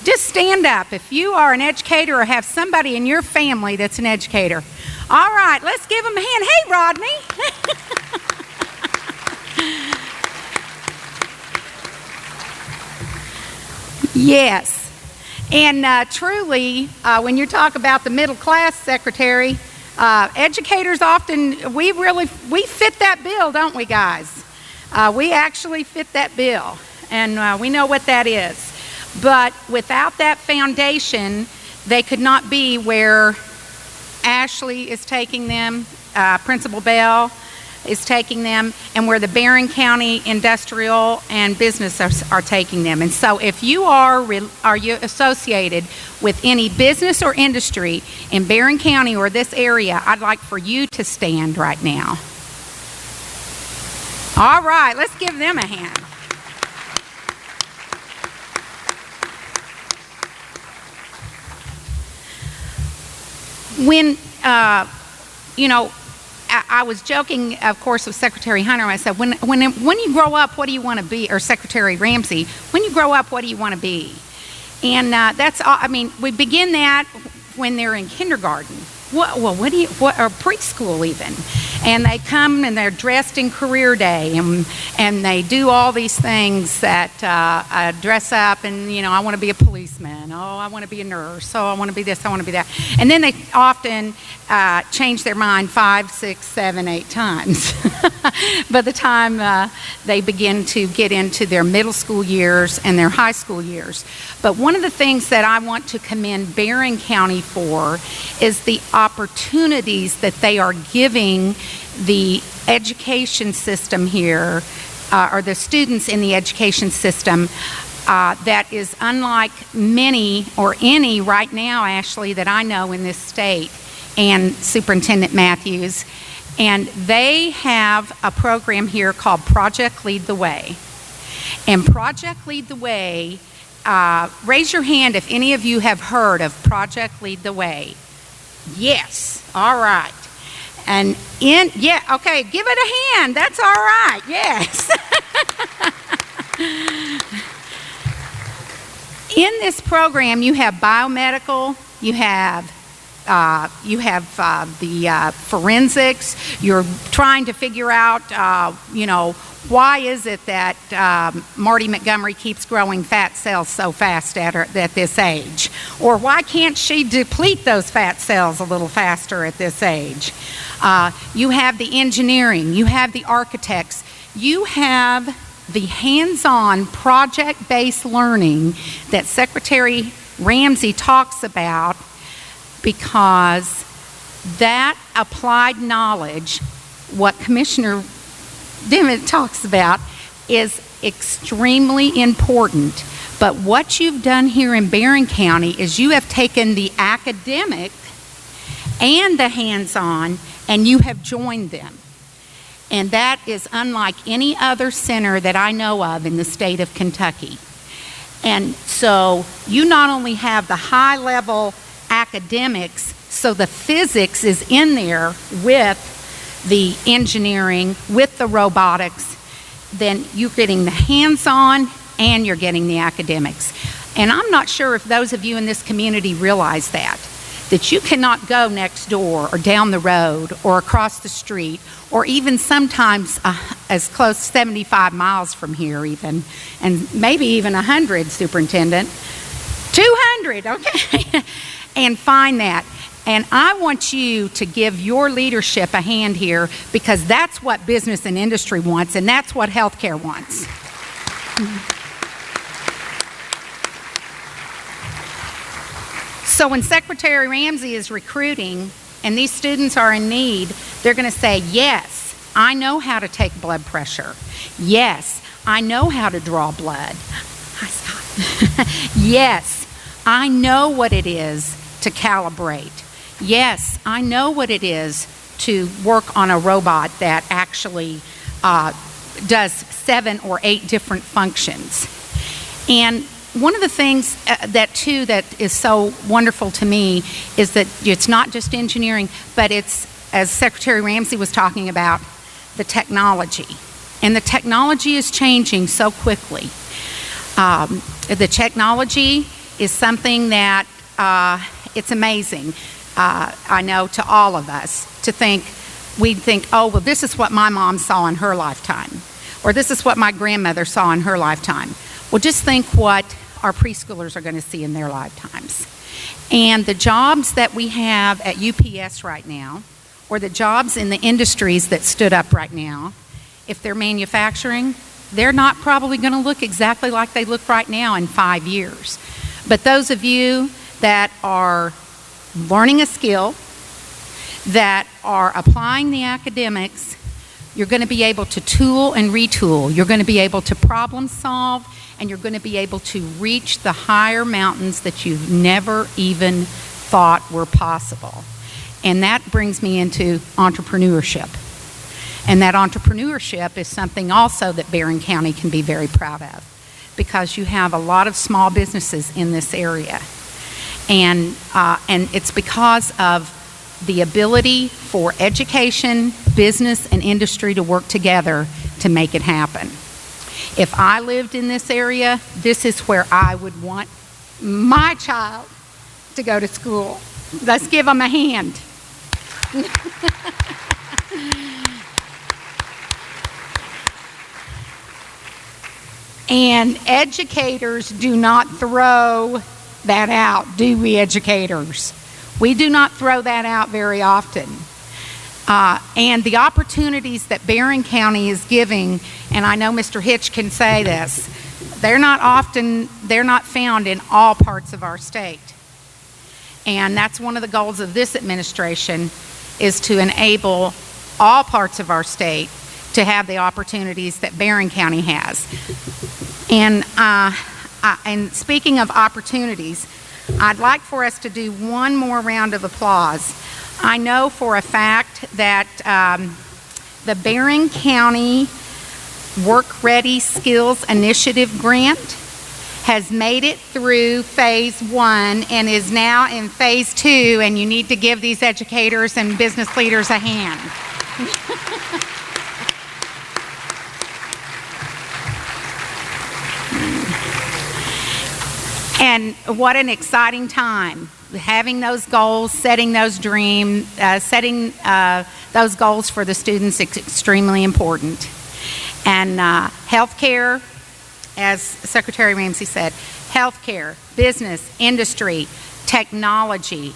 Just stand up if you are an educator or have somebody in your family that's an educator. All right, let's give them a hand. Hey, Rodney. Yes. And truly, when you talk about the middle class secretary, educators often, we fit that bill, don't we, guys? We actually fit that bill, and we know what that is. But without that foundation, they could not be where Ashley is taking them, Principal Bell is taking them, and where the Barron County Industrial and Business are taking them. And so if you are you associated with any business or industry in Barron County or this area, I'd like for you to stand right now. All right, let's give them a hand. When, I was joking, of course, with Secretary Hunter. I said, when you grow up, what do you want to be? Or Secretary Ramsey, when you grow up, what do you want to be? And that's all. I mean, we begin that when they're in kindergarten. Or preschool even. And they come and they're dressed in career day, and they do all these things that dress up, and I want to be a policeman, I want to be a nurse, I want to be this, I want to be that. And then they often change their mind 5, 6, 7, 8 times by the time they begin to get into their middle school years and their high school years. But one of the things that I want to commend Barron County for is the opportunities that they are giving the education system here, or the students in the education system, that is unlike many or any right now, Ashley, that I know in this state, and Superintendent Matthews. And they have a program here called Project Lead the Way. And Project Lead the Way, raise your hand if any of you have heard of Project Lead the Way. Yes, all right. And okay, give it a hand. That's all right. Yes. In this program, you have biomedical, you have the forensics. You're trying to figure out, why is it that Marty Montgomery keeps growing fat cells so fast at this age? Or why can't she deplete those fat cells a little faster at this age? You have the engineering, you have the architects, you have the hands-on project-based learning that Secretary Ramsey talks about, because that applied knowledge, what Commissioner Dimmitt talks about, is extremely important. But what you've done here in Barron County is you have taken the academic and the hands-on, and you have joined them. And that is unlike any other center that I know of in the state of Kentucky. And so you not only have the high-level academics, so the physics is in there with the engineering, with the robotics, then you're getting the hands-on and you're getting the academics. And I'm not sure if those of you in this community realize that you cannot go next door or down the road or across the street, or even sometimes as close 75 miles from here even, and maybe even 100, Superintendent, 200, okay, and find that. And I want you to give your leadership a hand here, because that's what business and industry wants, and that's what healthcare wants. So when Secretary Ramsey is recruiting and these students are in need, they're going to say, yes, I know how to take blood pressure. Yes, I know how to draw blood. Hi, Scott. Yes, I know what it is to calibrate. Yes, I know what it is to work on a robot that actually does 7 or 8 different functions. And one of the things that is so wonderful to me is that it's not just engineering, but it's, as Secretary Ramsey was talking about, the technology. And the technology is changing so quickly. The technology is something that it's amazing, I know, to all of us, to think, we think, oh, well, this is what my mom saw in her lifetime, or this is what my grandmother saw in her lifetime. Well, just think what our preschoolers are going to see in their lifetimes. And the jobs that we have at UPS right now, or the jobs in the industries that stood up right now, if they're manufacturing, they're not probably going to look exactly like they look right now in 5 years. But those of you that are learning a skill, that are applying the academics, you're going to be able to tool and retool. You're going to be able to problem solve, and you're going to be able to reach the higher mountains that you've never even thought were possible. And that brings me into entrepreneurship. And that entrepreneurship is something also that Barron County can be very proud of, because you have a lot of small businesses in this area. And it's because of the ability for education, business, and industry to work together to make it happen. If I lived in this area, this is where I would want my child to go to school. Let's give them a hand. And educators do not throw that out, do we, educators? We do not throw that out very often. And the opportunities that Barron County is giving, and I know Mr. Hitch can say this, they're not found in all parts of our state. And that's one of the goals of this administration, is to enable all parts of our state to have the opportunities that Barron County has. And speaking of opportunities, I'd like for us to do one more round of applause. I know for a fact that the Barron County Work Ready Skills Initiative grant has made it through phase 1 and is now in phase 2, and you need to give these educators and business leaders a hand. And what an exciting time. Having those goals, setting those dreams, setting those goals for the students is extremely important. And healthcare, as Secretary Ramsey said, healthcare, business, industry, technology.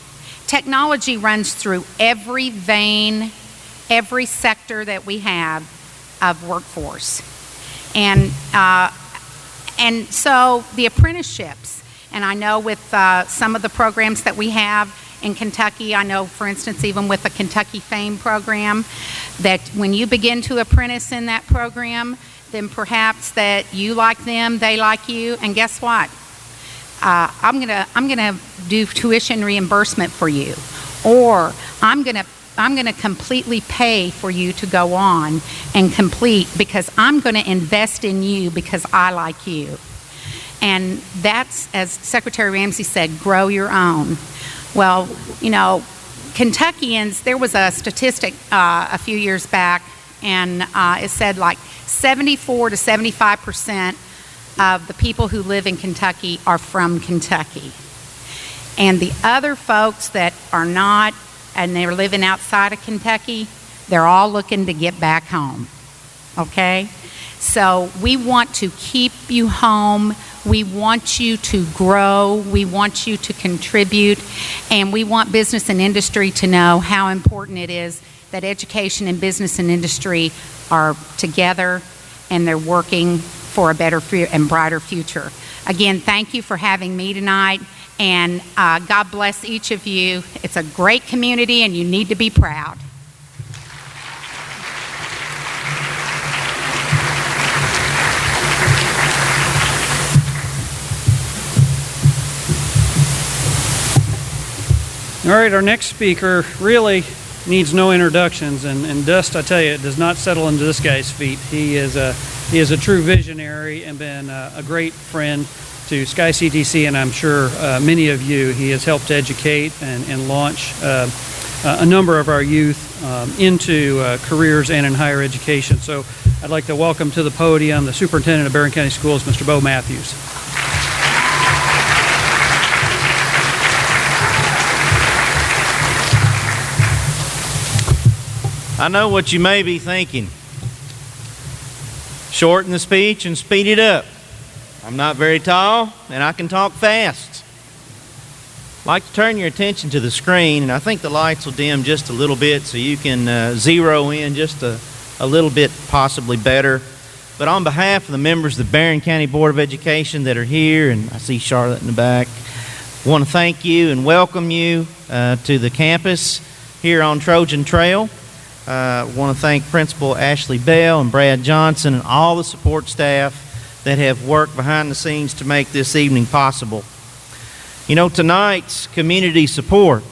Technology runs through every vein, every sector that we have of workforce. And so the apprenticeships, and I know with some of the programs that we have in Kentucky, I know, for instance, even with the Kentucky Fame program, that when you begin to apprentice in that program, then perhaps that you like them, they like you, and guess what? I'm gonna do tuition reimbursement for you, or I'm gonna completely pay for you to go on and complete, because I'm gonna invest in you because I like you. And that's, as Secretary Ramsey said, grow your own. Well, you know, Kentuckians, there was a statistic a few years back, and it said like 74 to 75% of the people who live in Kentucky are from Kentucky. And the other folks that are not, and they're living outside of Kentucky, they're all looking to get back home, okay? So we want to keep you home. We want you to grow. We want you to contribute. And we want business and industry to know how important it is that education and business and industry are together and they're working for a better and brighter future. Again, thank you for having me tonight, and God bless each of you. It's a great community, and you need to be proud. All right, our next speaker really needs no introductions, and dust, I tell you, it does not settle into this guy's feet. He is a true visionary and been a great friend to Sky CTC, and I'm sure many of you. He has helped educate and launch a number of our youth into careers and in higher education. So I'd like to welcome to the podium the Superintendent of Barron County Schools, Mr. Bo Matthews. I know what you may be thinking. Shorten the speech and speed it up. I'm not very tall, and I can talk fast. I'd like to turn your attention to the screen, and I think the lights will dim just a little bit so you can zero in just a little bit possibly better. But on behalf of the members of the Barron County Board of Education that are here, and I see Charlotte in the back, I want to thank you and welcome you to the campus here on Trojan Trail. I want to thank Principal Ashley Bell and Brad Johnson and all the support staff that have worked behind the scenes to make this evening possible. You know, tonight's community support,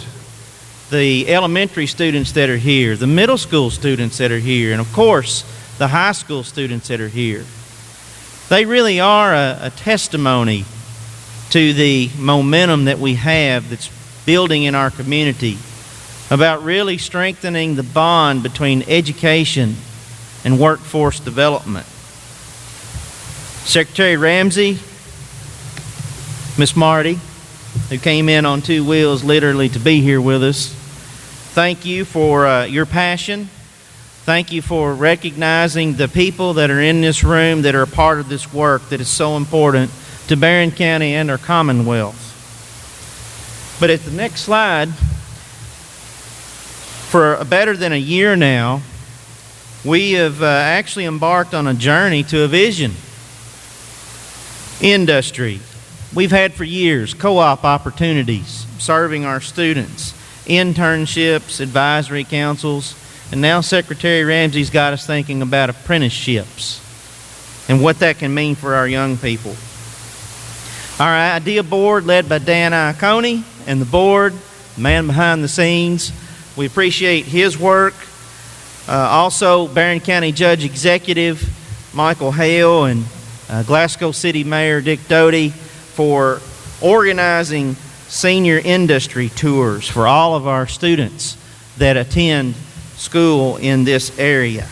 the elementary students that are here, the middle school students that are here, and of course, the high school students that are here, they really are a testimony to the momentum that we have that's building in our community about really strengthening the bond between education and workforce development. Secretary Ramsey, Miss Marty, who came in on two wheels literally to be here with us, thank you for your passion. Thank you for recognizing the people that are in this room that are a part of this work that is so important to Barron County and our Commonwealth. But at the next slide, for better than a year now, we have actually embarked on a journey to a vision. Industry. We've had for years co-op opportunities, serving our students, internships, advisory councils, and now Secretary Ramsey's got us thinking about apprenticeships and what that can mean for our young people. Our idea board led by Dan Iacone and the board, the man behind the scenes, we appreciate his work. Also, Barron County Judge Executive Michael Hale and Glasgow City Mayor Dick Doty for organizing senior industry tours for all of our students that attend school in this area.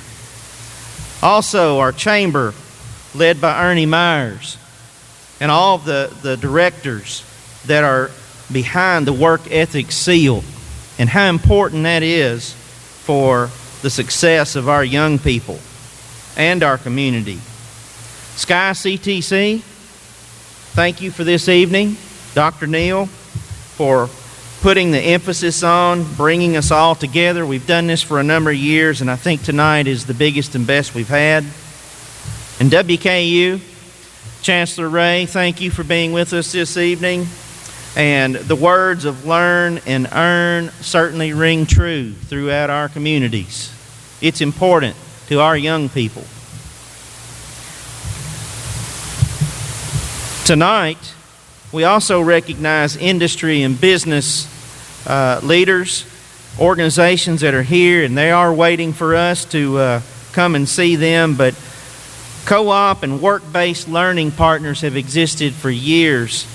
Also, our chamber, led by Ernie Myers, and all of the directors that are behind the work ethic seal and how important that is for the success of our young people and our community. Sky CTC, thank you for this evening. Dr. Neal, for putting the emphasis on bringing us all together. We've done this for a number of years, and I think tonight is the biggest and best we've had. And WKU, Chancellor Ray, thank you for being with us this evening. And the words of learn and earn certainly ring true throughout our communities. It's important to our young people. Tonight, we also recognize industry and business leaders, organizations that are here, and they are waiting for us to come and see them. But co-op and work-based learning partners have existed for years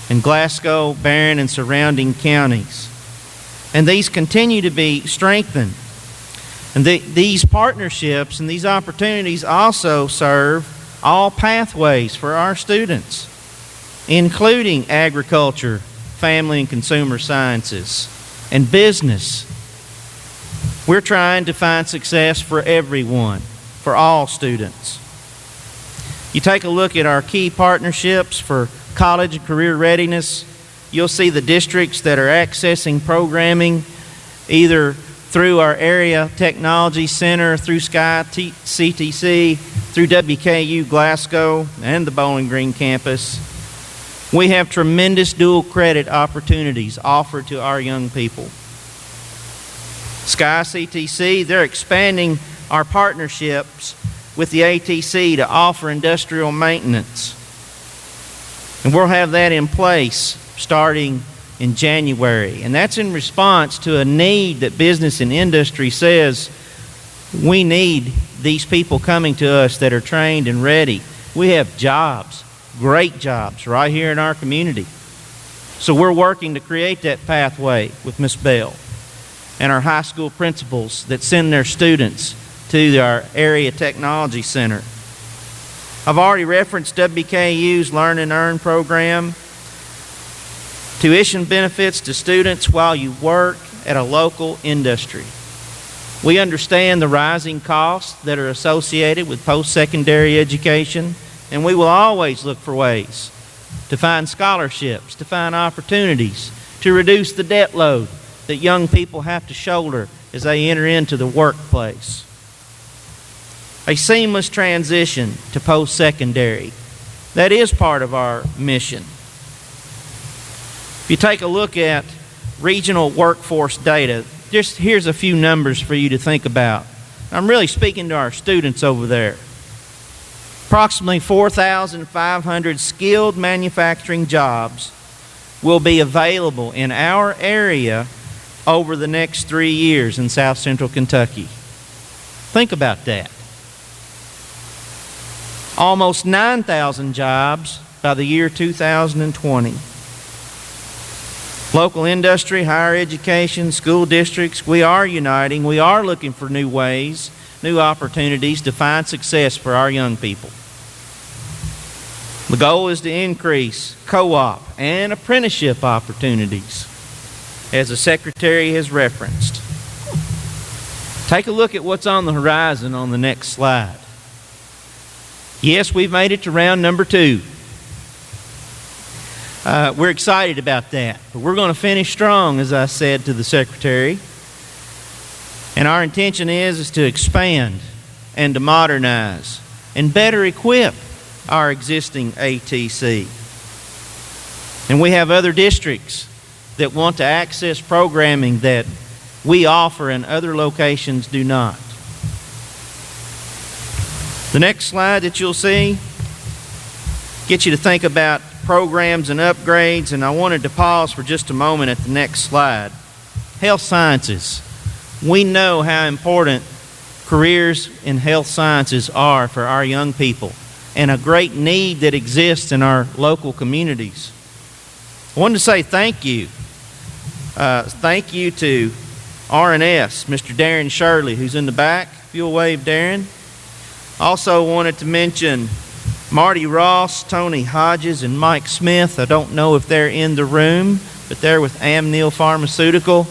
in Glasgow, Barron, and surrounding counties. And these continue to be strengthened. And these partnerships and these opportunities also serve all pathways for our students, including agriculture, family and consumer sciences, and business. We're trying to find success for everyone, for all students. You take a look at our key partnerships for college and career readiness, you'll see the districts that are accessing programming either through our area technology center, through Sky CTC, through WKU Glasgow and the Bowling Green campus. We have tremendous dual credit opportunities offered to our young people. Sky CTC, they're expanding our partnerships with the ATC to offer industrial maintenance. And we'll have that in place starting in January. And that's in response to a need that business and industry says we need these people coming to us that are trained and ready. We have jobs, great jobs right here in our community. So we're working to create that pathway with Ms. Bell and our high school principals that send their students to our area technology center. I've already referenced WKU's Learn and Earn program. Tuition benefits to students while you work at a local industry. We understand the rising costs that are associated with post-secondary education and we will always look for ways to find scholarships, to find opportunities, to reduce the debt load that young people have to shoulder as they enter into the workplace. A seamless transition to post-secondary. That is part of our mission. If you take a look at regional workforce data, just here's a few numbers for you to think about. I'm really speaking to our students over there. Approximately 4,500 skilled manufacturing jobs will be available in our area over the next 3 years in South Central Kentucky. Think about that. Almost 9,000 jobs by the year 2020. Local industry, higher education, school districts, we are uniting. We are looking for new ways, new opportunities to find success for our young people. The goal is to increase co-op and apprenticeship opportunities, as the Secretary has referenced. Take a look at what's on the horizon on the next slide. Yes, we've made it to round number 2. We're excited about that, but we're going to finish strong, as I said to the Secretary. And our intention is to expand and to modernize and better equip our existing ATC. And we have other districts that want to access programming that we offer and other locations do not. The next slide that you'll see gets you to think about programs and upgrades, and I wanted to pause for just a moment at the next slide. Health sciences. We know how important careers in health sciences are for our young people and a great need that exists in our local communities. I wanted to say thank you. Thank you to R&S, Mr. Darren Shirley, who's in the back. If you'll wave, Darren. Also wanted to mention Marty Ross, Tony Hodges, and Mike Smith. I don't know if they're in the room, but they're with Amneal Pharmaceutical.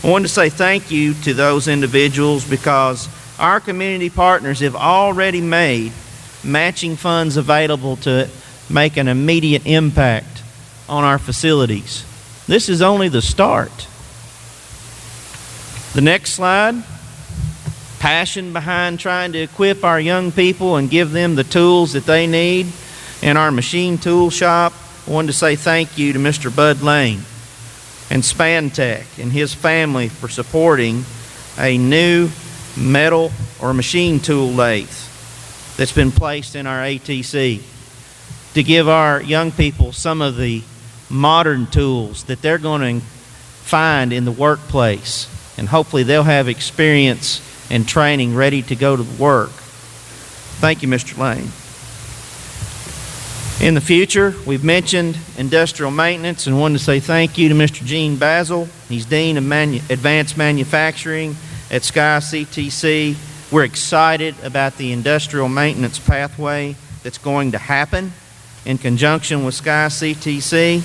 I wanted to say thank you to those individuals because our community partners have already made matching funds available to make an immediate impact on our facilities. This is only the start. The next slide. Passion behind trying to equip our young people and give them the tools that they need in our machine tool shop. I wanted to say thank you to Mr. Bud Lane and Spantech and his family for supporting a new metal or machine tool lathe that's been placed in our ATC to give our young people some of the modern tools that they're going to find in the workplace, and hopefully they'll have experience and training ready to go to work. Thank you, Mr. Lane. In the future, we've mentioned industrial maintenance and wanted to say thank you to Mr. Gene Basil. He's Dean of Advanced Manufacturing at Sky CTC. We're excited about the industrial maintenance pathway that's going to happen in conjunction with Sky CTC.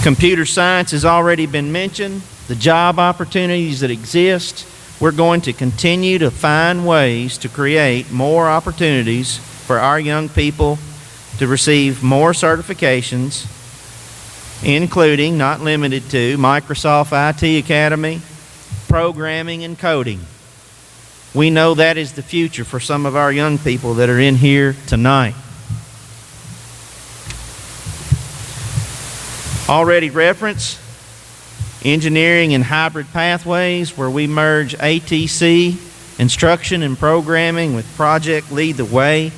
Computer science has already been mentioned. The job opportunities that exist, we're going to continue to find ways to create more opportunities for our young people to receive more certifications, including, not limited to, Microsoft IT Academy, programming and coding. We know that is the future for some of our young people that are in here tonight. Already referenced engineering and hybrid pathways, where we merge ATC instruction and programming with Project Lead the Way,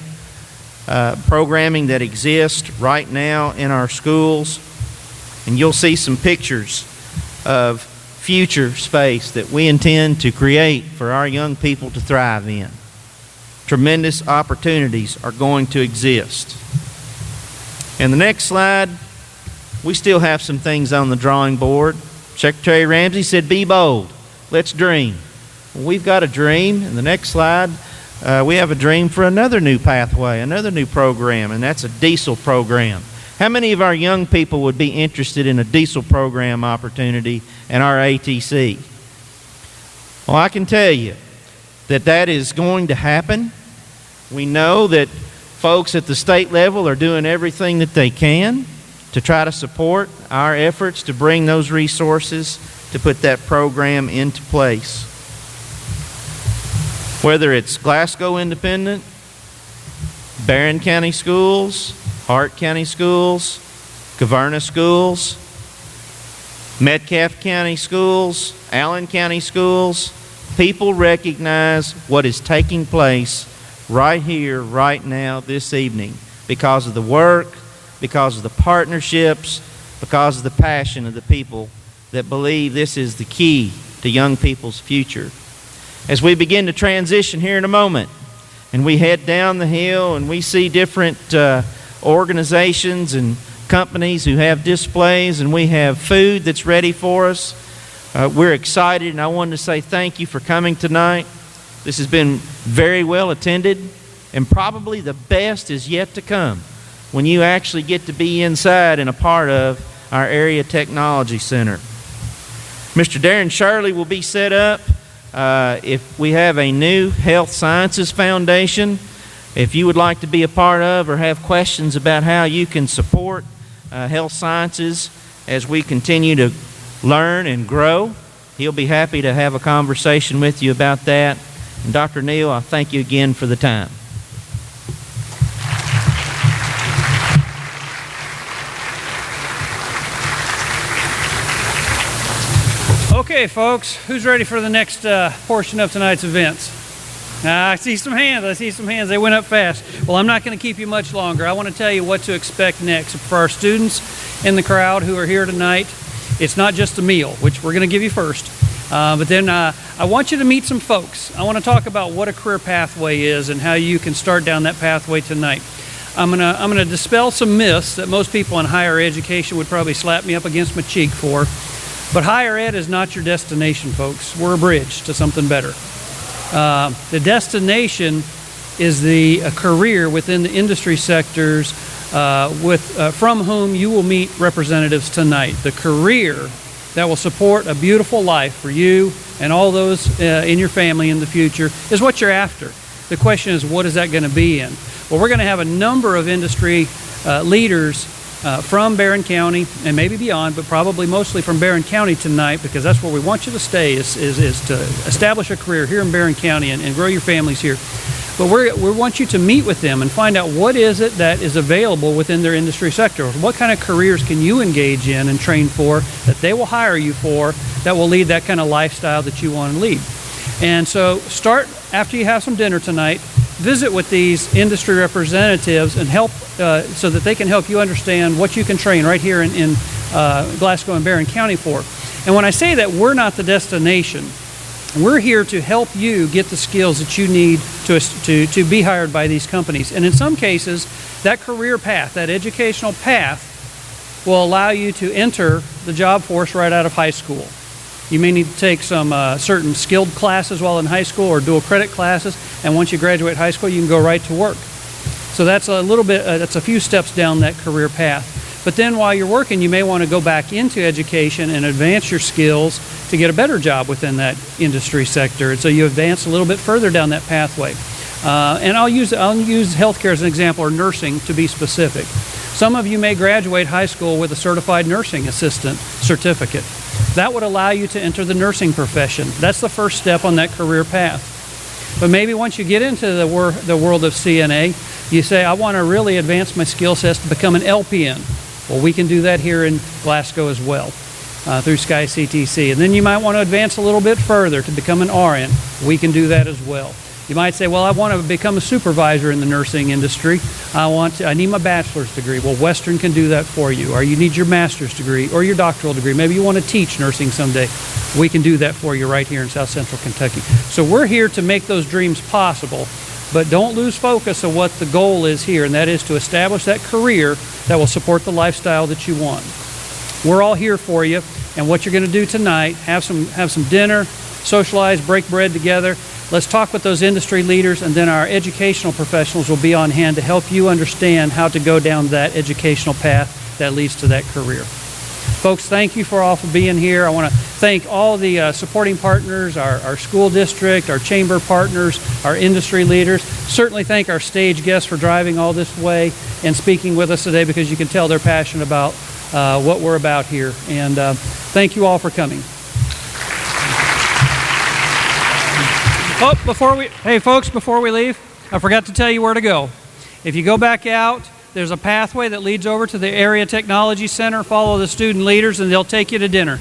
programming that exists right now in our schools. And you'll see some pictures of future space that we intend to create for our young people to thrive in. Tremendous opportunities are going to exist. In the next slide, we still have some things on the drawing board. Secretary Ramsey said, be bold. Let's dream. Well, we've got a dream. In the next slide, we have a dream for another new pathway, another new program, and that's a diesel program. How many of our young people would be interested in a diesel program opportunity in our ATC? Well, I can tell you that that is going to happen. We know that folks at the state level are doing everything that they can to try to support our efforts to bring those resources to put that program into place. Whether it's Glasgow Independent, Barron County Schools, Hart County Schools, Gouverneur Schools, Metcalfe County Schools, Allen County Schools, people recognize what is taking place right here, right now, this evening, because of the work, because of the partnerships, because of the passion of the people that believe this is the key to young people's future. As we begin to transition here in a moment, and we head down the hill and we see different organizations and companies who have displays, and we have food that's ready for us, we're excited, and I wanted to say thank you for coming tonight. This has been very well attended, and probably the best is yet to come when you actually get to be inside and a part of our Area Technology Center. Mr. Darren Shirley will be set up. If we have a new Health Sciences Foundation, if you would like to be a part of or have questions about how you can support health sciences as we continue to learn and grow, he'll be happy to have a conversation with you about that. And Dr. Neal, I thank you again for the time. Okay, folks, who's ready for the next portion of tonight's events? I see some hands. They went up fast. Well, I'm not going to keep you much longer. I want to tell you what to expect next. For our students in the crowd who are here tonight, it's not just a meal, which we're going to give you first. But then I want you to meet some folks. I want to talk about what a career pathway is and how you can start down that pathway tonight. I'm gonna dispel some myths that most people in higher education would probably slap me up against my cheek for. But higher ed is not your destination, folks. We're a bridge to something better. The destination is a career within the industry sectors from whom you will meet representatives tonight. The career that will support a beautiful life for you and all those in your family in the future is what you're after. The question is, what is that going to be in? Well, we're going to have a number of industry leaders from Barron County and maybe beyond, but probably mostly from Barron County tonight, because that's where we want you to stay, is to establish a career here in Barron County and grow your families here. But we want you to meet with them and find out what is it that is available within their industry sector. What kind of careers can you engage in and train for that they will hire you for that will lead that kind of lifestyle that you want to lead. And so start after you have some dinner tonight. Visit with these industry representatives and help so that they can help you understand what you can train right here in Glasgow and Barron County for. And when I say that we're not the destination, we're here to help you get the skills that you need to be hired by these companies. And in some cases, that career path, that educational path, will allow you to enter the job force right out of high school. You may need to take some certain skilled classes while in high school or dual credit classes, and once you graduate high school, you can go right to work. So that's a little bit, that's a few steps down that career path. But then while you're working, you may want to go back into education and advance your skills to get a better job within that industry sector. And so you advance a little bit further down that pathway. And I'll use healthcare as an example, or nursing to be specific. Some of you may graduate high school with a certified nursing assistant certificate. That would allow you to enter the nursing profession. That's the first step on that career path. But maybe once you get into the world of CNA, you say, I want to really advance my skill sets to become an LPN. Well, we can do that here in Glasgow as well through Sky CTC. And then you might want to advance a little bit further to become an RN. We can do that as well. You might say, well, I want to become a supervisor in the nursing industry. I need my bachelor's degree. Well, Western can do that for you. Or you need your master's degree or your doctoral degree. Maybe you want to teach nursing someday. We can do that for you right here in South Central Kentucky. So we're here to make those dreams possible, but don't lose focus of what the goal is here, and that is to establish that career that will support the lifestyle that you want. We're all here for you, and what you're going to do tonight, have some dinner, socialize, break bread together. Let's talk with those industry leaders, and then our educational professionals will be on hand to help you understand how to go down that educational path that leads to that career. Folks, thank you all for being here. I want to thank all the supporting partners, our school district, our chamber partners, our industry leaders. Certainly thank our stage guests for driving all this way and speaking with us today, because you can tell they're passionate about what we're about here. And thank you all for coming. Oh, hey folks, before we leave, I forgot to tell you where to go. If you go back out, there's a pathway that leads over to the Area Technology Center. Follow the student leaders and they'll take you to dinner.